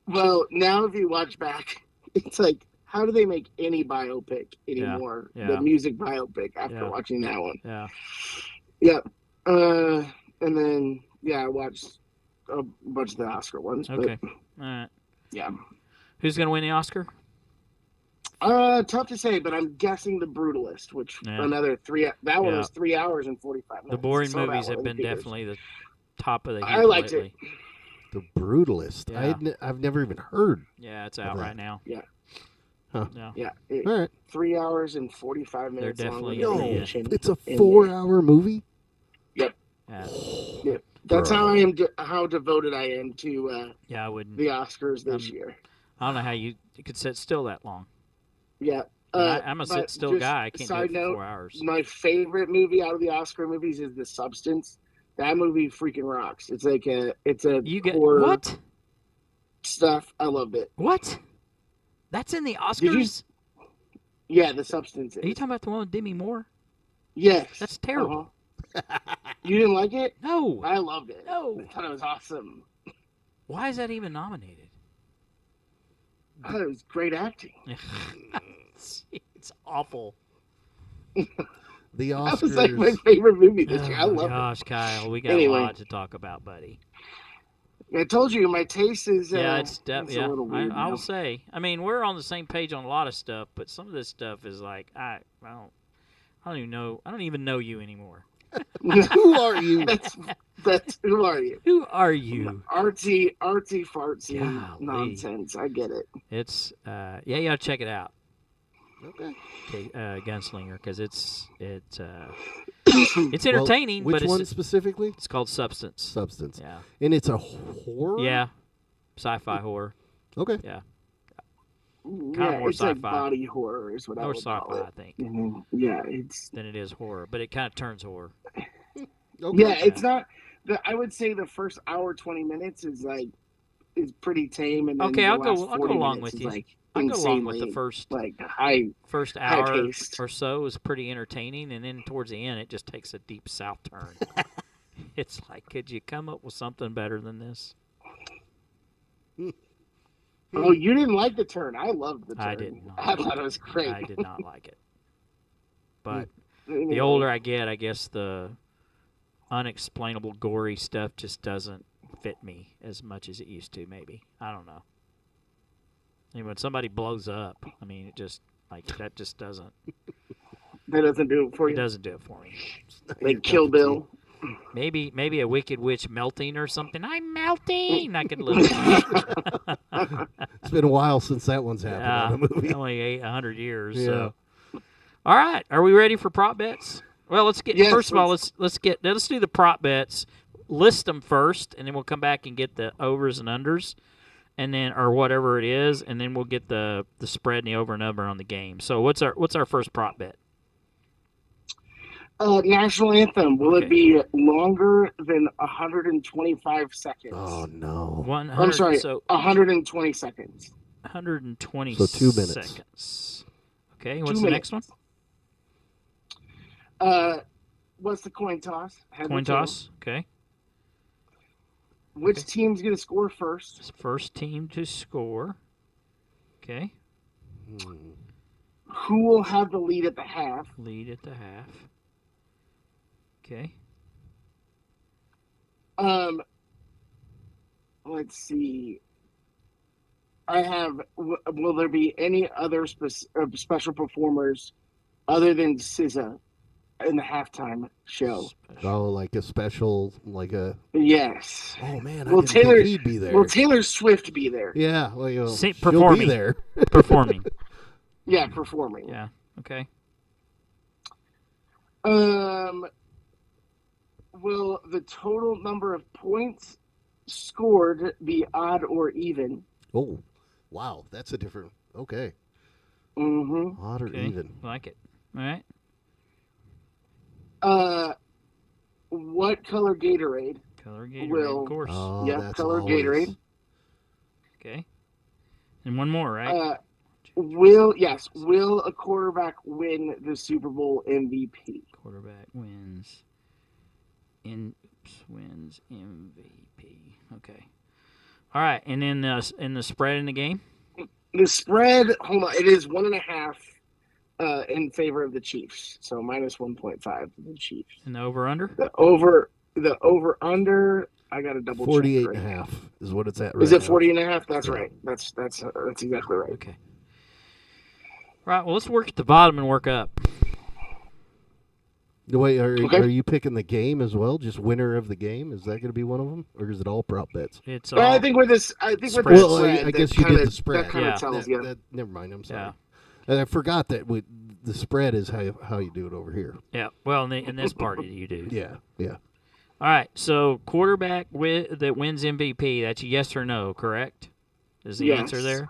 Well, now if you watch back, it's like, how do they make any biopic anymore? Yeah. The music biopic after Yeah. watching that one. yeah. Yep. And then, I watched a bunch of the Oscar ones. Okay. But, All right. yeah. Who's going to win the Oscar? Tough to say, but I'm guessing The Brutalist, which another 3. That one was 3 hours and 45 minutes. The boring Saw that movies one have in been theaters. definitely the top of the heap I liked lately. it. The Brutalist. Yeah. I've never even heard. Yeah, it's out right now. Yeah. Huh. Yeah. Yeah. All right. 3 hours and 45 minutes. They're definitely long in with the- animation It's a in 4-hour movie? Yep. Yeah. Yep. That's Bro. how I am. How devoted I am to Yeah, I wouldn't. the Oscars this year. I don't know how you could sit still that long. Yeah. I'm a but sit still just guy. I can't do side it for note, 4 hours. My favorite movie out of the Oscar movies is The Substance. That movie freaking rocks. It's like it's a You get horror what? stuff. I loved it. What? That's in the you- Oscars? Yeah, The Substance. Are you talking about the one with Demi Moore? Yes. That's terrible. You didn't like it? No. I loved it. No. I thought it was awesome. Why is that even nominated? I thought it was great acting. It's awful. The That was like my Oscars. favorite movie this year. I Oh my love gosh, Kyle, we got Anyway. a lot to talk about, buddy. it. I told you my taste is. Yeah, it's a yeah. little weird. I'll now. say. I mean, we're on the same page on a lot of stuff, but some of this stuff is like I don't even know. I don't even know you anymore. Who are you? That's who are you? Who are you? Artsy fartsy Golly. nonsense. I get it. It's you gotta check it out. Okay. Okay, Gunslinger, because it's entertaining, Well, which but one it's specifically? called Substance. Substance. Yeah, And it's a horror? yeah, sci-fi horror. Okay. Yeah, Yeah, more it's like sci-fi. body horror is what I more would call sci-fi, it. I think, Yeah, it's than it is horror, but it kind of turns horror. Okay. yeah, it's not. I would say the first hour 20 minutes is pretty tame, and then Okay, the I'll go- last I'll go 40 along minutes with is, you. Like, I'll go along with the insanely, first like high. hour high-paced. or so is pretty entertaining, and then towards the end, it just takes a deep south turn. It's like, could you come up with something better than this? Oh, you didn't like the turn. I loved the turn. I did not. I thought it was great. I did not like it. But Anyway, the older I get, I guess the unexplainable gory stuff just doesn't fit me as much as it used to, maybe. I don't know. I mean, when somebody blows up, I mean, it just, like, that just doesn't, that doesn't do it for it you. doesn't do it for me. Like Kill Bill. Maybe a Wicked Witch melting or something. I'm melting! I could live with that. It's been a while since that one's happened on a movie. Only 100 years. Yeah. So. All right, are we ready for prop bets? Well, let's get Yes, first of all let's do the prop bets. List them first, and then we'll come back and get the overs and unders, and then or whatever it is, and then we'll get the spread and the over and under on the game. So what's our first prop bet? National anthem. Will Okay. it be longer than 125 seconds? Oh, no. 100. I'm sorry. So 120 seconds. 120 So 2 minutes. seconds. Okay, what's 2 the minutes. next one? What's the coin toss? Head or Coin tail? toss. Okay. Which Okay. team's gonna score first? First team to score. Okay. Who will have the lead at the half? Lead at the half. Okay. Let's see. I have. Will there be any other special performers other than SZA in the halftime show? Oh, like a special, like a. Yes. Oh man, Will I didn't Taylor- think he'd be there. Will Taylor Swift be there? Yeah, well, she'll be performing. there. Performing. Yeah, performing. Yeah. Okay. Will the total number of points scored be odd or even? Oh, wow, that's a different. Okay, Mm-hmm. odd or Okay. even. Like it. All right. What color Gatorade? Color Gatorade, Will- of course. Oh, Yeah, that's color always- Gatorade. Okay. And one more, right? Will a quarterback win the Super Bowl MVP? Quarterback wins MVP. Okay. All right, and then in the spread in the game. The spread, hold on, it is 1.5 in favor of the Chiefs, so minus 1.5 for the Chiefs. And the over under. The over under. I got to double 48 check. and a half is what it's at right Is it now. 40 and a half? That's Yeah. right. That's exactly right. Okay. All right. Well, let's work at the bottom and work up. Wait, are Okay. you picking the game as well? Just winner of the game? Is that going to be one of them, or is it all prop bets? It's I think with this, Spread. well, I guess you did the spread. That kind Yeah. of tells you. Never mind. I'm sorry. Yeah. And I forgot that the spread is how you do it over here. Yeah. Well, in this party, you do. Yeah. Yeah. All right. So quarterback that wins MVP. That's a yes or no, correct? Is the answer Yes. there?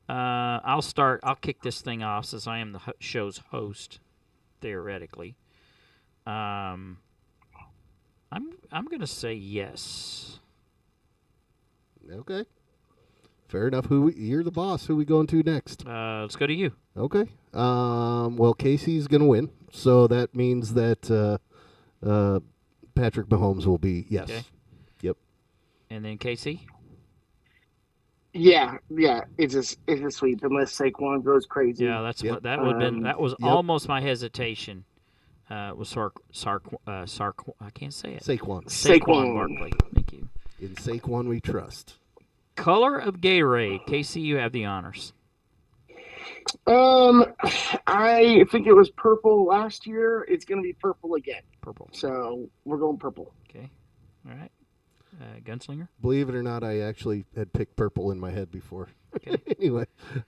I'll start. I'll kick this thing off since I am the show's host, theoretically. I'm gonna say yes. Okay. Fair enough. You're the boss. Who we going to next? Let's go to you. Okay. Well, Casey's going to win, so that means that Patrick Mahomes will be yes. Okay. Yep. And then Casey. Yeah, it's a sweep unless Saquon goes crazy. Yeah, that's Yep. what that would have been. That was Yep. almost my hesitation. Was I can't say it. Saquon. Barkley. Thank you. In Saquon we trust. Color of Gatorade. Casey, you have the honors. I think it was purple last year. It's going to be purple again. Purple. So we're going purple. Okay. All right. Gunslinger. Believe it or not, I actually had picked purple in my head before. Okay. Anyway,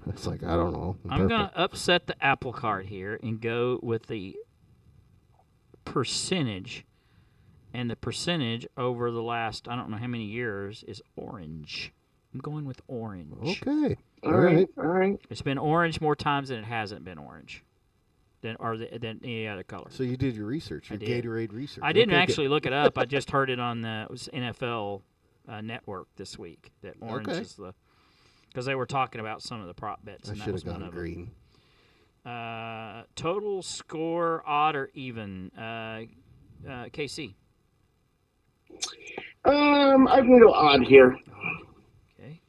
it's like, I don't know. I'm going to upset the apple cart here and go with the percentage. And the percentage over the last, I don't know how many years, is orange. I'm going with orange. Okay. All right. It's been orange more times than it hasn't been orange. Than any other color. So you did your research, your did. Gatorade research. I didn't Okay, actually look it up. I just heard it on the NFL network this week that orange Okay. is because they were talking about some of the prop bets. I And that should was have one gone of green. them. Total score, odd or even. KC. I can go odd here. Okay.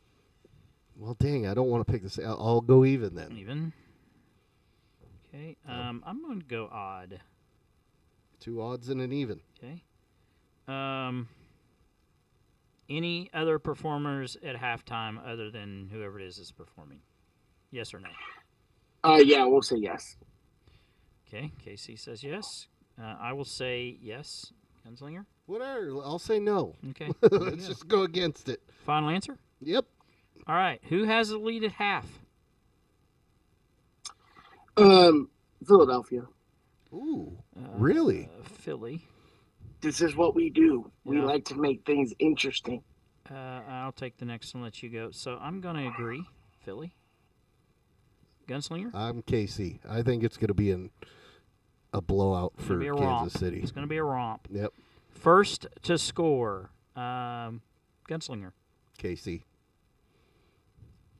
Well, dang, I don't want to pick this. I'll go even then. Even. Okay. I'm going to go odd. 2 odds and an even. Okay. Any other performers at halftime other than whoever it is performing? Yes or no? Yeah, we'll say yes. Okay. KC says yes. I will say yes. Gunslinger? Whatever. I'll say no. Okay. There you Let's go. just go against it. Final answer? Yep. All right. Who has the lead at half? Philadelphia. Ooh. Really? Philly. This is what we do. We Yeah. like to make things interesting. I'll take the next one, let you go. So I'm going to agree. Philly. Gunslinger? I'm KC. I think it's going to be a blowout It's for gonna be a Kansas romp. City. It's going to be a romp. Yep. First to score. Gunslinger. KC.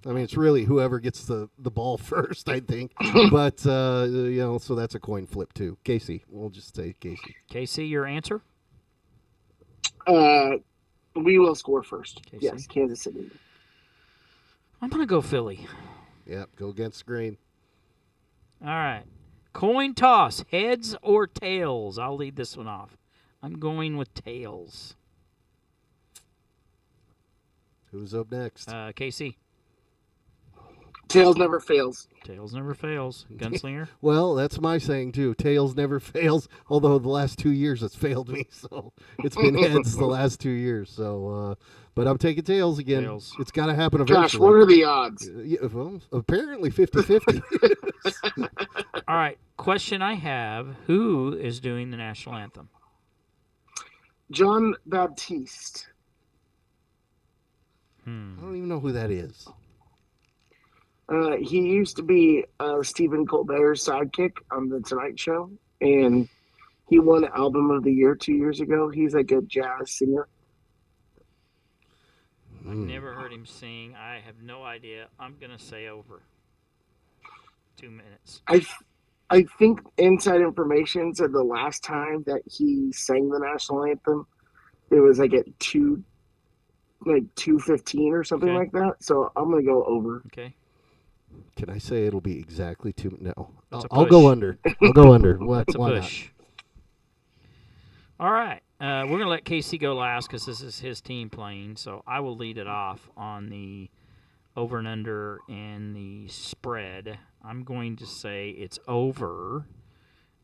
I mean, it's really whoever gets the ball first, I think. But, so that's a coin flip, too. Casey. We'll just say Casey. KC, your answer? We will score first. KC? Yes, Kansas City. I'm going to go Philly. Yep, go against Green. All right. Coin toss, heads or tails? I'll lead this one off. I'm going with tails. Who's up next? KC. Tails never fails. Tails never fails. Gunslinger. Well, that's my saying, too. Tails never fails, although the last 2 years it's failed me. So it's been heads the last 2 years. So, but I'm taking tails again. Tails. It's got to happen eventually. Gosh, what are the odds? Yeah, well, apparently 50-50. All right. Question I have: who is doing the national anthem? John Baptiste. I don't even know who that is. He used to be Stephen Colbert's sidekick on The Tonight Show, and he won Album of the Year 2 years ago. He's like a jazz singer. I've never heard him sing. I have no idea. I'm going to say over 2 minutes. I think inside information said the last time that he sang the national anthem, it was like at 2:15 or something Okay. like that. So I'm gonna go over. Okay. Can I say it'll be exactly 2? No, That's a I'll go push. under. I'll go under. What? That's a Why push. All right. We're going to let KC go last because this is his team playing. So I will lead it off on the over and under and the spread. I'm going to say it's over,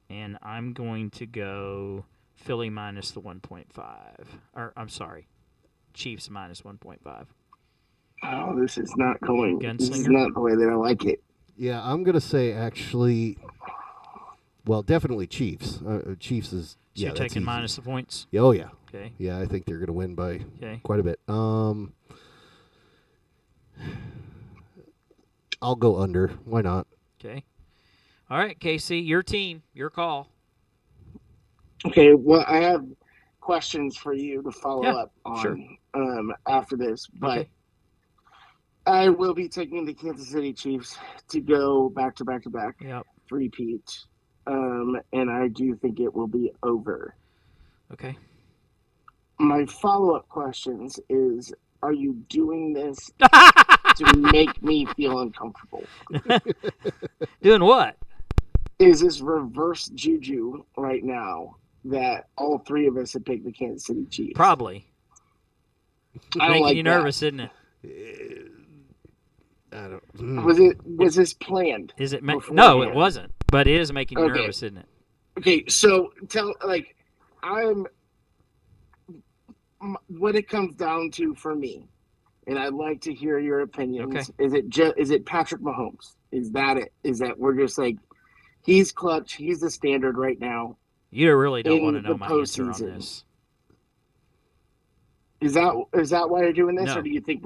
and I'm going to go Philly minus the 1.5. Or, I'm sorry, Chiefs minus 1.5. Oh, this is not going. This is Gunslinger? not the way that I like it. Yeah, I'm gonna say actually. Well, definitely Chiefs. Chiefs is. So Yeah, you're that's taking easy. minus the points? Oh yeah, Okay. yeah. I think they're gonna win by Okay. quite a bit. I'll go under. Why not? Okay. All right, KC, your team, your call. Okay, well, I have questions for you to follow Yeah, up on sure. After this, but Okay. I will be taking the Kansas City Chiefs to go back to back to back, Yep. repeat, and I do think it will be over. Okay. My follow-up questions is, are you doing this to make me feel uncomfortable? Doing what? Is this reverse juju right now that all three of us have picked the Kansas City Chiefs? Probably. I don't Making like you that. nervous, isn't it? I don't. Was this planned? Is it? No, beforehand? it wasn't. But it is making you Okay. nervous, isn't it? Okay, so what it comes down to for me, and I'd like to hear your opinions. Okay. Is it Patrick Mahomes? Is that it? Is that we're just like, he's clutch, he's the standard right now? You really don't In want to know the my answer on postseason. this. Is that why you're doing this, No. or do you think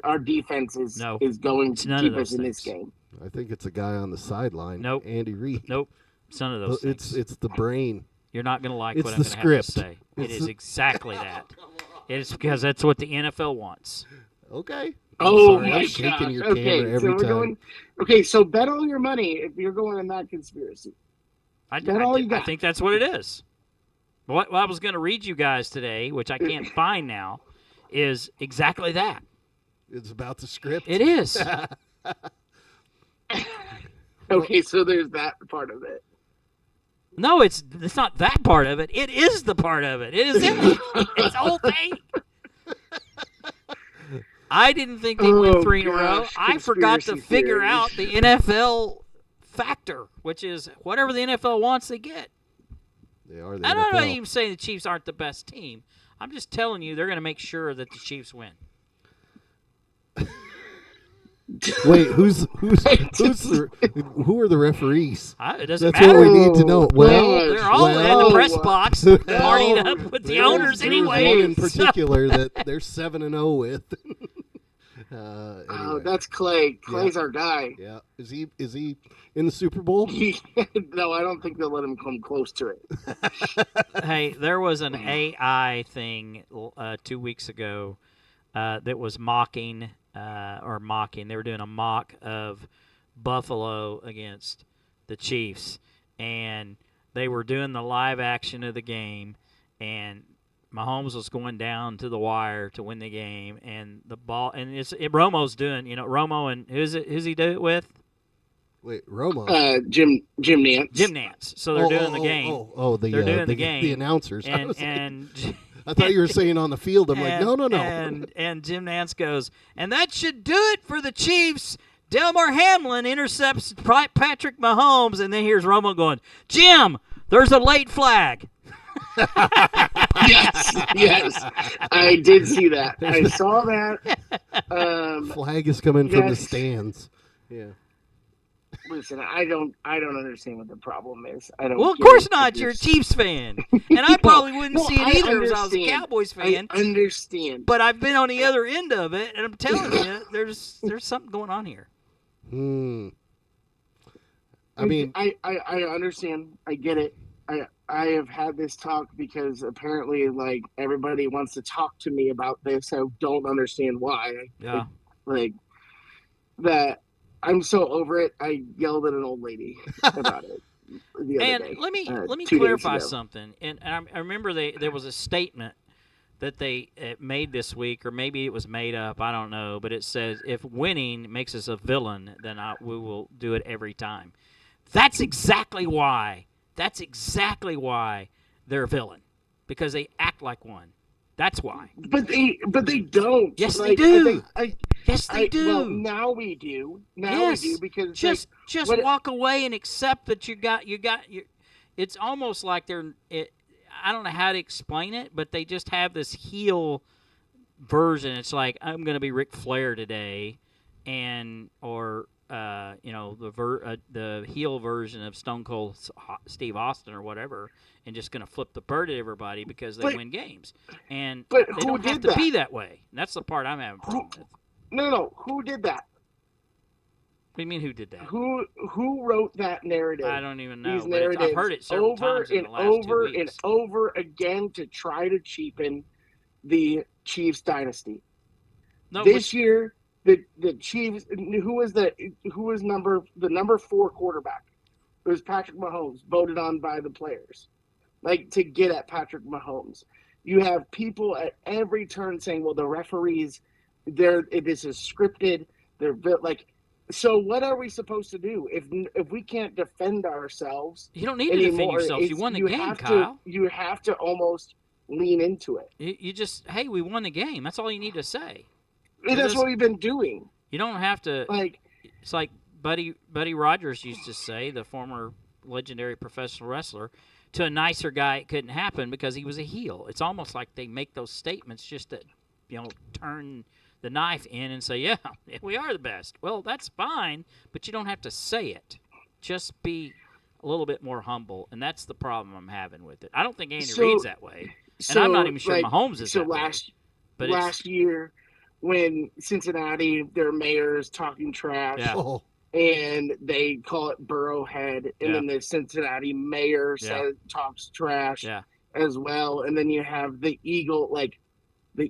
our defense is No. going It's to none of keep those us in this things. game? I think it's a guy on the sideline. Nope. Andy Reid. Nope. It's none of those things. It's the brain. You're not going to like it's what I'm the going to have to script. say. It It's is the- exactly that. It is because that's what the NFL wants. Okay. Oh sorry, my I'm shaking gosh! your Okay, camera every so we're time. going. Okay, so bet all your money if you're going in that conspiracy. I all you got. think that's what it is. What I was going to read you guys today, which I can't find now, is exactly that. It's about the script. It is. Okay, so there's that part of it. No, it's not that part of it. It is the part of it. It is in it. It's the whole thing. I didn't think they'd win 3 in a row. gosh, I forgot to conspiracy figure theories. out the NFL factor, which is whatever the NFL wants, they get. They are the I'm not NFL. even saying the Chiefs aren't the best team. I'm just telling you they're going to make sure that the Chiefs win. Wait, who are the referees? It doesn't That's matter. what we need to know. Well, They're all in the press box well, partying up with the there's- owners there's anyway. one in particular that they're 7-0 with. Oh, Anyway. that's Clay. Clay's our guy. Yeah. Is he in the Super Bowl? No, I don't think they'll let him come close to it. Hey, there was an AI thing 2 weeks ago that was mocking. They were doing a mock of Buffalo against the Chiefs, and they were doing the live action of the game, and Mahomes was going down to the wire to win the game, and the ball, and Romo's doing, Romo, and who's he do it with? Wait, Romo. Jim Nance. Jim Nance. So they're doing the game. They're doing the game. The announcers. And I thought you were saying on the field. I'm like, no. And Jim Nance goes, and that should do it for the Chiefs. Delmar Hamlin intercepts Patrick Mahomes, and then here's Romo going, Jim, there's a late flag. Yes, I did see that. I saw that. Flag is coming from the yes. stands. Yeah. Listen, I don't understand what the problem is. I don't. Well, of get course it. not. You're a Chiefs fan, and I probably wouldn't see it either if I was a understand. Cowboys fan. I understand. But I've been on the other end of it, and I'm telling you, there's something going on here. I mean, I understand. I get it. I have had this talk because apparently, like, everybody wants to talk to me about this. I don't understand why. Yeah. Like that. I'm so over it. I yelled at an old lady about it the other And day. let me 2 days clarify ago. something. And I remember there was a statement that they made this week, or maybe it was made up. I don't know, but it says if winning makes us a villain, then we will do it every time. That's exactly why. That's exactly why they're a villain, because they act like one. That's why. But they don't. Yes, like, they do. I Yes, they do. Well, now we do. Yes. We do because just what walk away and accept that you got. It's almost like I don't know how to explain it, but they just have this heel version. It's like, I'm going to be Ric Flair today, or the heel version of Stone Cold Steve Austin or whatever, and just going to flip the bird at everybody because they win games. And But they who don't have did to be that? that way. And that's the part I'm having a problem with. No. Who did that? What do you mean, who did that? Who wrote that narrative? I don't even know. These But I've heard it several over times in and the last over 2 weeks. and over again to try to cheapen the Chiefs dynasty. No, This year, the Chiefs. Who was the number 4 quarterback? It was Patrick Mahomes, voted on by the players, like, to get at Patrick Mahomes. You have people at every turn saying, "Well, the referees, this is scripted. They're like." So what are we supposed to do if we can't defend ourselves? You don't need to defend yourself. You won the game, Kyle. You have to almost lean into it. You just, hey, we won the game. That's all you need to say. And that's what we've been doing. You don't have to. Like, it's like Buddy Rogers used to say, the former legendary professional wrestler, to a nicer guy it couldn't happen because he was a heel. It's almost like they make those statements just to, turn the knife in and say, yeah, we are the best. Well, that's fine, but you don't have to say it. Just be a little bit more humble, and that's the problem I'm having with it. I don't think Andy Reid's that way, and I'm not even sure Mahomes is that way. But last year, when Cincinnati, their mayor's talking trash, and they call it Burrowhead, and then the Cincinnati mayor talks trash as well, and then you have the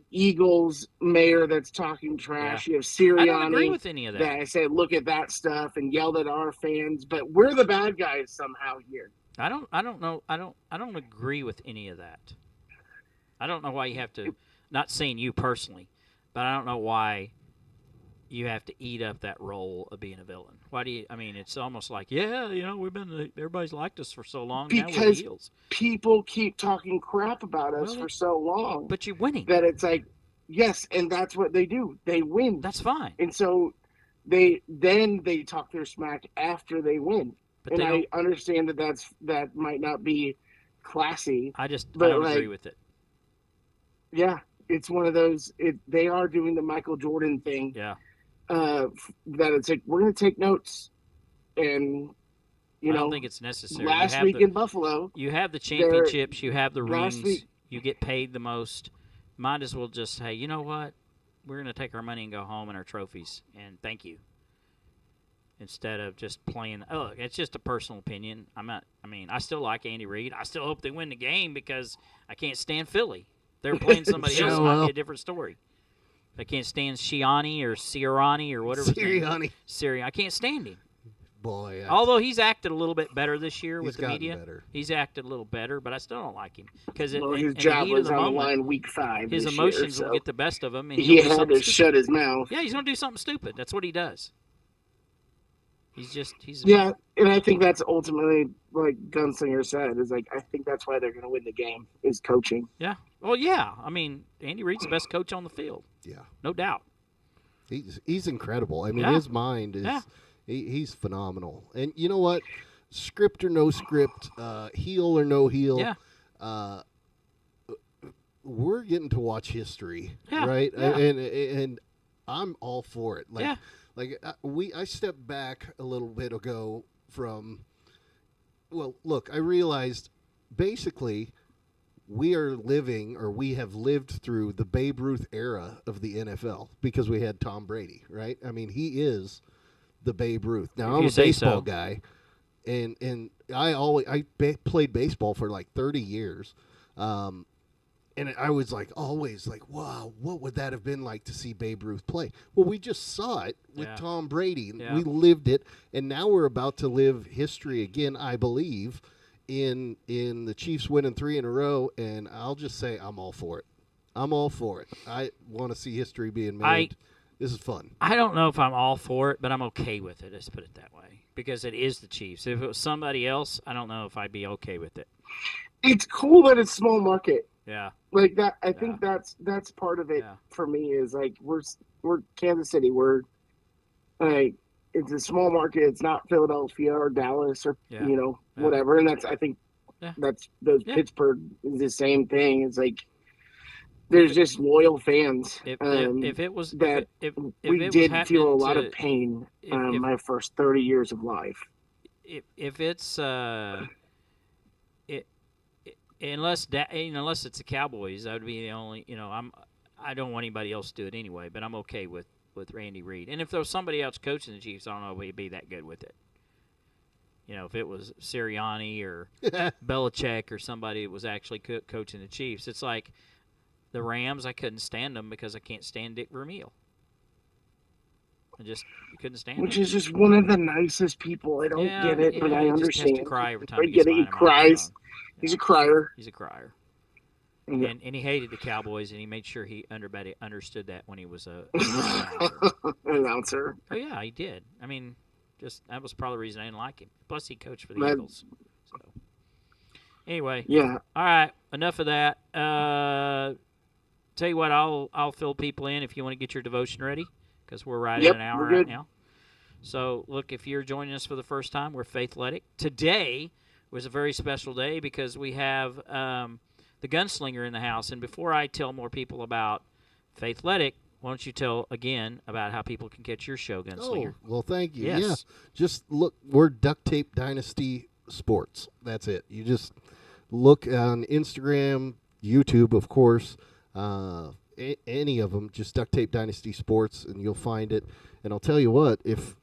Eagles mayor that's talking trash. You have Sirianni. I don't agree with any of that. I said, look at that stuff, and yelled at our fans, but we're the bad guys somehow here. I don't know. I don't agree with any of that. I don't know why you have to. Not saying you personally, but I don't know why you have to eat up that role of being a villain. Why do you? I mean, it's almost like, everybody's liked us for so long. Now we're the heels. People keep talking crap about us for so long. But you're winning. That it's like, yes, and that's what they do. They win. That's fine. And so they talk their smack after they win. But I understand that might not be classy. I don't agree with it. Yeah, it's one of those. They are doing the Michael Jordan thing. Yeah. That it's like, we're going to take notes, and I don't think it's necessary. Last week in Buffalo, you have the championships, you have the rings, you get paid the most. Might as well just say, you know what, we're going to take our money and go home and our trophies, and thank you. Instead of just playing. Oh, it's just a personal opinion. I still like Andy Reid. I still hope they win the game because I can't stand Philly. They're playing somebody else. It might be a different story. I can't stand Sirianni or whatever. Sirianni. I can't stand him. Boy. Although he's acted a little bit better this year with the media. Better. He's acted a little better, but I still don't like him. Because his job was on the line week 5. His emotions will get the best of him. And he had to shut his mouth. Yeah, he's going to do something stupid. That's what he does. Yeah, and I think that's ultimately, like Gunslinger said, is like, I think that's why they're going to win the game, is coaching. Yeah. Well, yeah. I mean, Andy Reid's the best coach on the field. Yeah. No doubt. He's incredible. I mean, his mind is he's phenomenal. And you know what? Script or no script, heel or no heel, we're getting to watch history, right? Yeah. And I'm all for it. I stepped back a little bit ago from, look, I realized basically we have lived through the Babe Ruth era of the NFL because we had Tom Brady, right? I mean, he is the Babe Ruth. Now, I'm a baseball guy, And played baseball for like 30 years. And I was like always like, wow, what would that have been like to see Babe Ruth play? Well, we just saw it with Tom Brady. Yeah. We lived it, and now we're about to live history again, I believe, in the Chiefs winning 3 in a row, and I'll just say I'm all for it. I'm all for it. I want to see history being made. This is fun. I don't know if I'm all for it, but I'm okay with it. Let's put it that way, because it is the Chiefs. If it was somebody else, I don't know if I'd be okay with it. It's cool that it's small market. Yeah. Like that, I think that's part of it for me. Is like we're Kansas City. We're like it's a small market. It's not Philadelphia or Dallas or whatever. And that's I think that's Pittsburgh is the same thing. It's like there's just loyal fans. If it was that we did feel a lot of pain my first 30 years of life. If it's unless it's the Cowboys, that would be the only. I don't want anybody else to do it anyway, but I'm okay with Randy Reed. And if there was somebody else coaching the Chiefs, I don't know if he'd be that good with it. If it was Sirianni or Belichick or somebody that was actually coaching the Chiefs, it's like the Rams. I couldn't stand them because I can't stand Dick Vermeil. I just couldn't stand Which him. is just one of the nicest people. I don't get it, but I understand. He just has to cry every time I get it. He cries. He's a crier. He's a crier. Yeah. And he hated the Cowboys, and he made sure he understood that when he was a announcer. Oh, yeah, he did. I mean, just that was probably the reason I didn't like him. Plus, he coached for the Eagles. So, anyway. Yeah. All right, enough of that. Tell you what, I'll fill people in if you want to get your devotion ready, because we're right at an hour right now. So, look, if you're joining us for the first time, we're Faithletic. Today was a very special day because we have the Gunslinger in the house. And before I tell more people about Faithletic, why don't you tell again about how people can catch your show, Gunslinger? Oh, well, thank you. Yes. Yeah, just look, we're Duct Tape Dynasty Sports. That's it. You just look on Instagram, YouTube, of course, any of them, just Duct Tape Dynasty Sports, and you'll find it. And I'll tell you what, if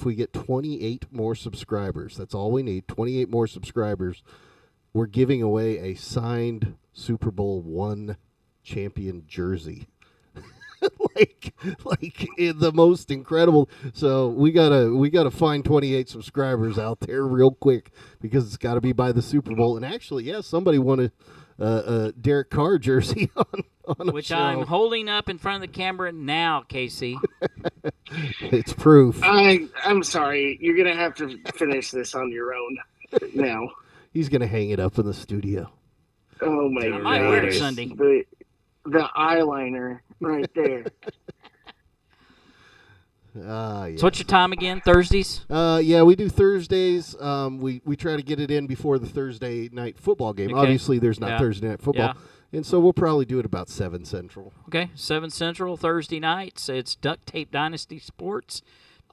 we get 28 more subscribers, that's all we need, 28 more subscribers, we're giving away a signed Super Bowl I champion jersey. like in the most incredible. So we gotta find 28 subscribers out there real quick, because it's got to be by the Super Bowl. And actually, somebody wanted a Derek Carr jersey on a which show. I'm holding up in front of the camera now, Casey. It's proof. I'm sorry. You're going to have to finish this on your own now. He's going to hang it up in the studio. Oh, my God. I might wear it Sunday. The eyeliner right there. Yes. So what's your time again? Thursdays? We do Thursdays. We try to get it in before the Thursday night football game. Okay. Obviously, there's not Thursday night football. And so we'll probably do it about 7 Central. Okay, 7 Central, Thursday nights. It's Duct Tape Dynasty Sports.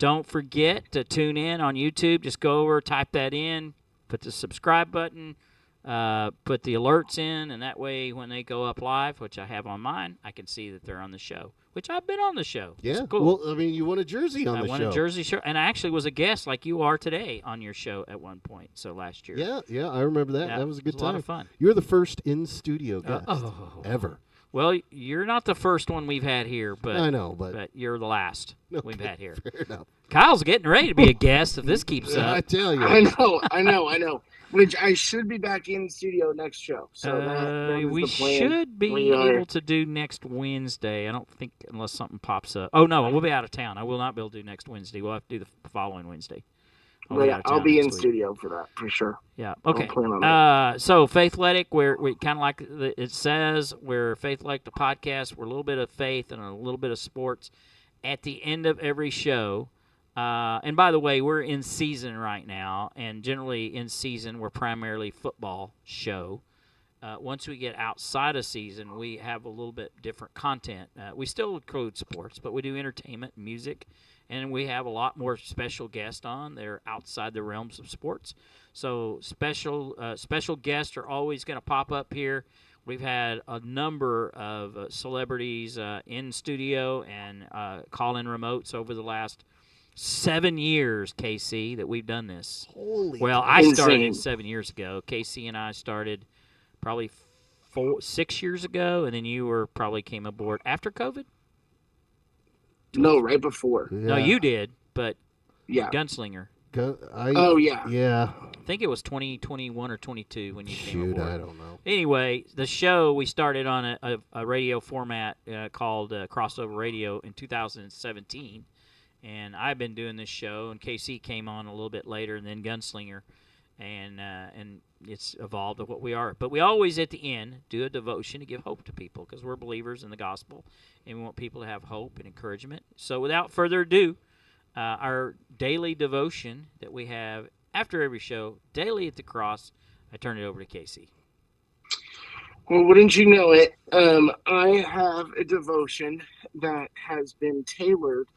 Don't forget to tune in on YouTube. Just go over, type that in, put the subscribe button, put the alerts in, and that way when they go up live, which I have on mine, I can see that they're on the show, which I've been on the show. Yeah, it's cool. Well, I mean, you won a jersey on the show. I won a jersey shirt, and I actually was a guest like you are today on your show at one point, so last year. Yeah, I remember that. Yeah, that was a good time. A lot of fun. You're the first in-studio guest ever. Well, you're not the first one we've had here, but I know, but you're the last we've had here. Fair enough. Kyle's getting ready to be a guest if this keeps up. I tell you. I know. Which I should be back in studio next show. So that we the plan. should be able to do next Wednesday. I don't think, unless something pops up. Oh, no, we'll be out of town. I will not be able to do next Wednesday. We'll have to do the following Wednesday. I'll be in studio for that, for sure. Yeah, okay. So Faithletic, we kind of like it says, we're Faithletic the Podcast. We're a little bit of faith and a little bit of sports at the end of every show. And by the way, we're in season right now, and generally in season we're primarily football show. Once we get outside of season, we have a little bit different content. We still include sports, but we do entertainment, music, and we have a lot more special guests on. They're outside the realms of sports. So special guests are always going to pop up here. We've had a number of celebrities in studio and call-in remotes over the last 7 years, KC, that we've done this. Holy Well, cow. I started Insane. it 7 years ago. KC and I started probably 6 years ago, and then you probably came aboard after COVID. No, right before. Yeah. No, you did, but Yeah. Gunslinger. Oh, yeah. Yeah. I think it was 2021 or 22 when you came Shoot, aboard. I don't know. Anyway, the show, we started on a radio format called Crossover Radio in 2017, and I've been doing this show, and KC came on a little bit later, and then Gunslinger, and it's evolved to what we are. But we always, at the end, do a devotion to give hope to people, because we're believers in the gospel, and we want people to have hope and encouragement. So without further ado, our daily devotion that we have after every show, Daily at the Cross, I turn it over to Casey. Well, wouldn't you know it? I have a devotion that has been tailored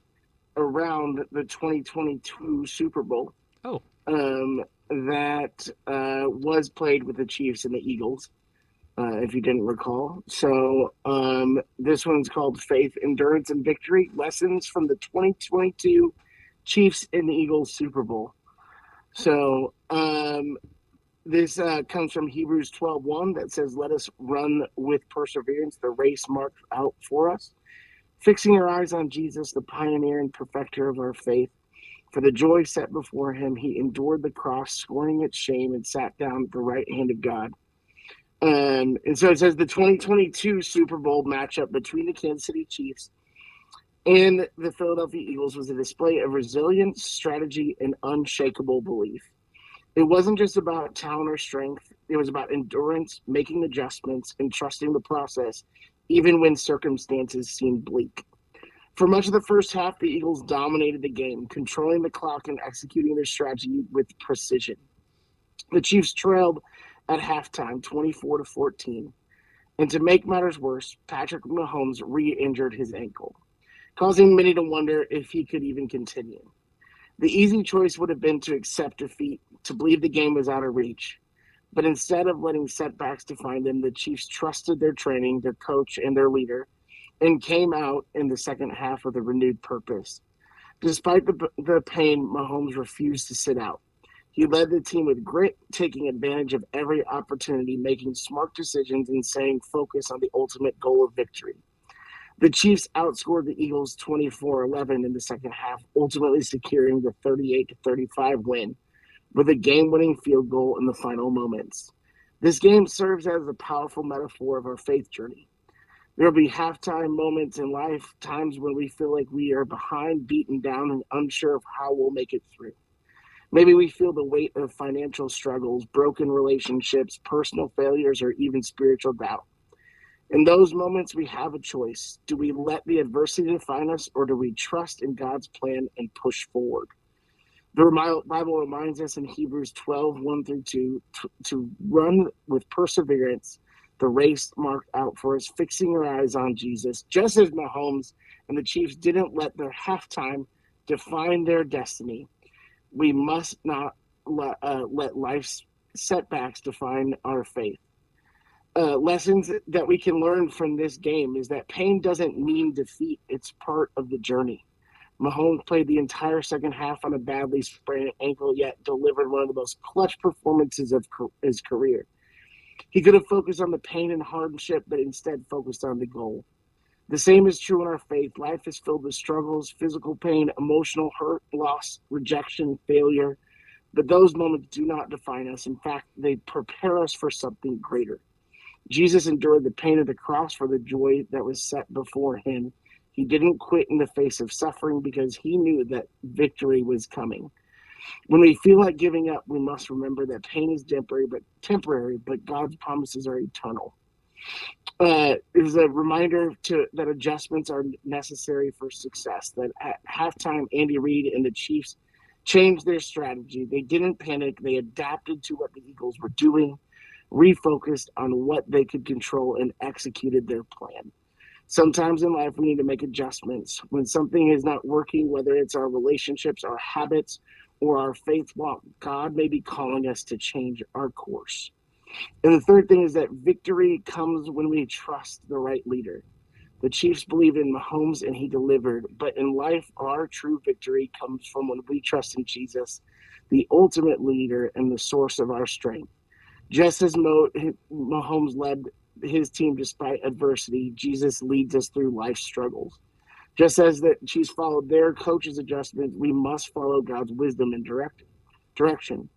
around the 2022 Super Bowl. Oh. That was played with the Chiefs and the Eagles, if you didn't recall. So this one's called Faith, Endurance, and Victory, Lessons from the 2022 Chiefs and the Eagles Super Bowl. So this comes from Hebrews 12:1 that says, "Let us run with perseverance the race marked out for us, fixing our eyes on Jesus, the pioneer and perfecter of our faith. For the joy set before him, he endured the cross, scorning its shame, and sat down at the right hand of God." And so it says the 2022 Super Bowl matchup between the Kansas City Chiefs and the Philadelphia Eagles was a display of resilience, strategy, and unshakable belief. It wasn't just about talent or strength. It was about endurance, making adjustments, and trusting the process, even when circumstances seemed bleak. For much of the first half, the Eagles dominated the game, controlling the clock and executing their strategy with precision. The Chiefs trailed at halftime, 24-14. And to make matters worse, Patrick Mahomes re-injured his ankle, causing many to wonder if he could even continue. The easy choice would have been to accept defeat, to believe the game was out of reach. But instead of letting setbacks define them, the Chiefs trusted their training, their coach, and their leader, and came out in the second half with a renewed purpose. Despite the pain, Mahomes refused to sit out. He led the team with grit, taking advantage of every opportunity, making smart decisions, and staying focused on the ultimate goal of victory. The Chiefs outscored the Eagles 24-11 in the second half, ultimately securing the 38-35 win with a game-winning field goal in the final moments. This game serves as a powerful metaphor of our faith journey. There will be halftime moments in life, times when we feel like we are behind, beaten down, and unsure of how we'll make it through. Maybe we feel the weight of financial struggles, broken relationships, personal failures, or even spiritual doubt. In those moments, we have a choice. Do we let the adversity define us, or do we trust in God's plan and push forward? The Bible reminds us in Hebrews 12:1-2, to run with perseverance the race marked out for us, fixing our eyes on Jesus. Just as Mahomes and the Chiefs didn't let their halftime define their destiny, we must not let life's setbacks define our faith. Lessons that we can learn from this game is that pain doesn't mean defeat. It's part of the journey. Mahomes played the entire second half on a badly sprained ankle, yet delivered one of the most clutch performances of his career. He could have focused on the pain and hardship, but instead focused on the goal. The same is true in our faith. Life is filled with struggles, physical pain, emotional hurt, loss, rejection, failure. But those moments do not define us. In fact, they prepare us for something greater. Jesus endured the pain of the cross for the joy that was set before him. He didn't quit in the face of suffering because he knew that victory was coming. When we feel like giving up, we must remember that pain is temporary, but God's promises are eternal. It is a reminder that adjustments are necessary for success. That at halftime, Andy Reid and the Chiefs changed their strategy. They didn't panic. They adapted to what the Eagles were doing, refocused on what they could control, and executed their plan. Sometimes in life, we need to make adjustments. When something is not working, whether it's our relationships, our habits, or our faith walk, God may be calling us to change our course. And the third thing is that victory comes when we trust the right leader. The Chiefs believed in Mahomes and he delivered. But in life, our true victory comes from when we trust in Jesus, the ultimate leader and the source of our strength. Just as Mahomes led his team despite adversity, Jesus leads us through life's struggles. Just as the Chiefs followed their coach's adjustments, we must follow God's wisdom and direction.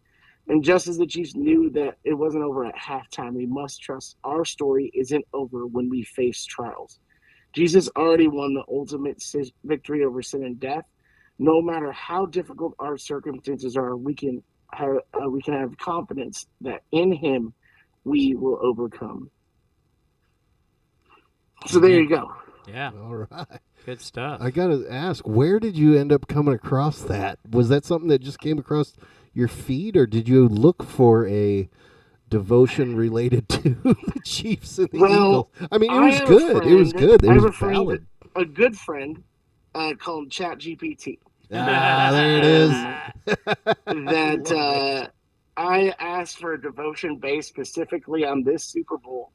And just as the Chiefs knew that it wasn't over at halftime, we must trust our story isn't over when we face trials. Jesus already won the ultimate victory over sin and death. No matter how difficult our circumstances are, we can have confidence that in Him we will overcome. So there you go. Yeah. All right. Good stuff. I got to ask, where did you end up coming across that? Was that something that just came across your feed, or did you look for a devotion related to the Chiefs and the Eagles? I mean, it was good. It was good. It was valid. A good friend called ChatGPT. There it is. That I asked for a devotion based specifically on this Super Bowl,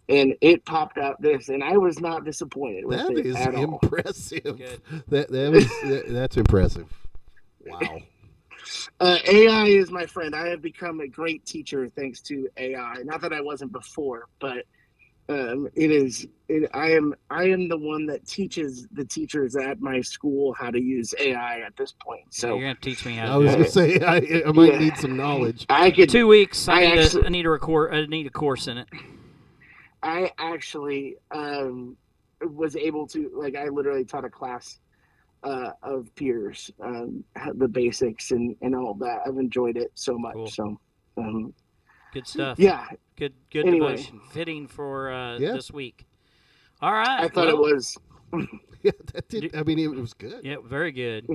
and it popped out this, and I was not disappointed with that it is at all. Impressive. That's impressive. Wow. AI is my friend. I have become a great teacher thanks to AI. Not that I wasn't before, but I am the one that teaches the teachers at my school how to use AI at this point. So you're gonna teach me how to. I was gonna say I might need some knowledge. I could 2 weeks. I need a course in it. I actually was able to, I literally taught a class of peers, the basics and all that. I've enjoyed it so much. Cool. So, good stuff. Yeah. Good anyway. devotion. Fitting for this week. All right. I thought it was. Yeah, that did. I mean, it was good. Yeah, very good.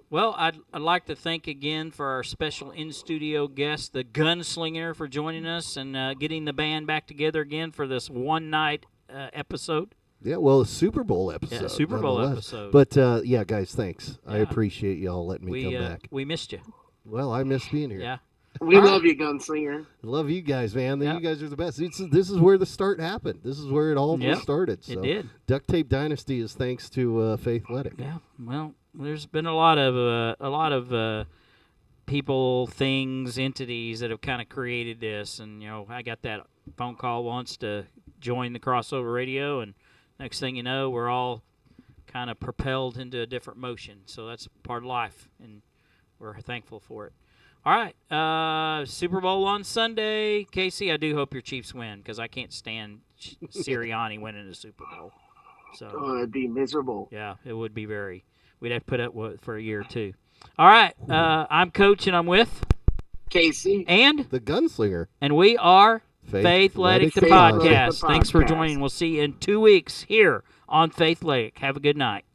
Well, I'd like to thank again for our special in-studio guest, the Gunslinger, for joining us and getting the band back together again for this one-night episode. Yeah, well, a Super Bowl episode. Yeah, Super Bowl episode. But, yeah, guys, thanks. Yeah. I appreciate y'all letting me come back. We missed you. Well, I miss being here. Yeah. We love you, Gunslinger. Love you guys, man. You guys are the best. This is where the start happened. This is where it all started. So. It did. Duct Tape Dynasty is thanks to Faithletic. Yeah, well, there's been a lot of people, things, entities that have kind of created this. And, I got that phone call once to join the crossover radio, and next thing you know, we're all kind of propelled into a different motion. So that's part of life, and we're thankful for it. All right, Super Bowl on Sunday. Casey, I do hope your Chiefs win because I can't stand Sirianni winning the Super Bowl. So it'd be miserable. Yeah, it would be very. We'd have to put up with it for a year or two. All right, I'm Coach, and I'm with Casey and the Gunslinger, and we are Faithletic The Podcast. The Thanks for Podcast. joining. We'll see you in 2 weeks here on Faithletic. Have a good night.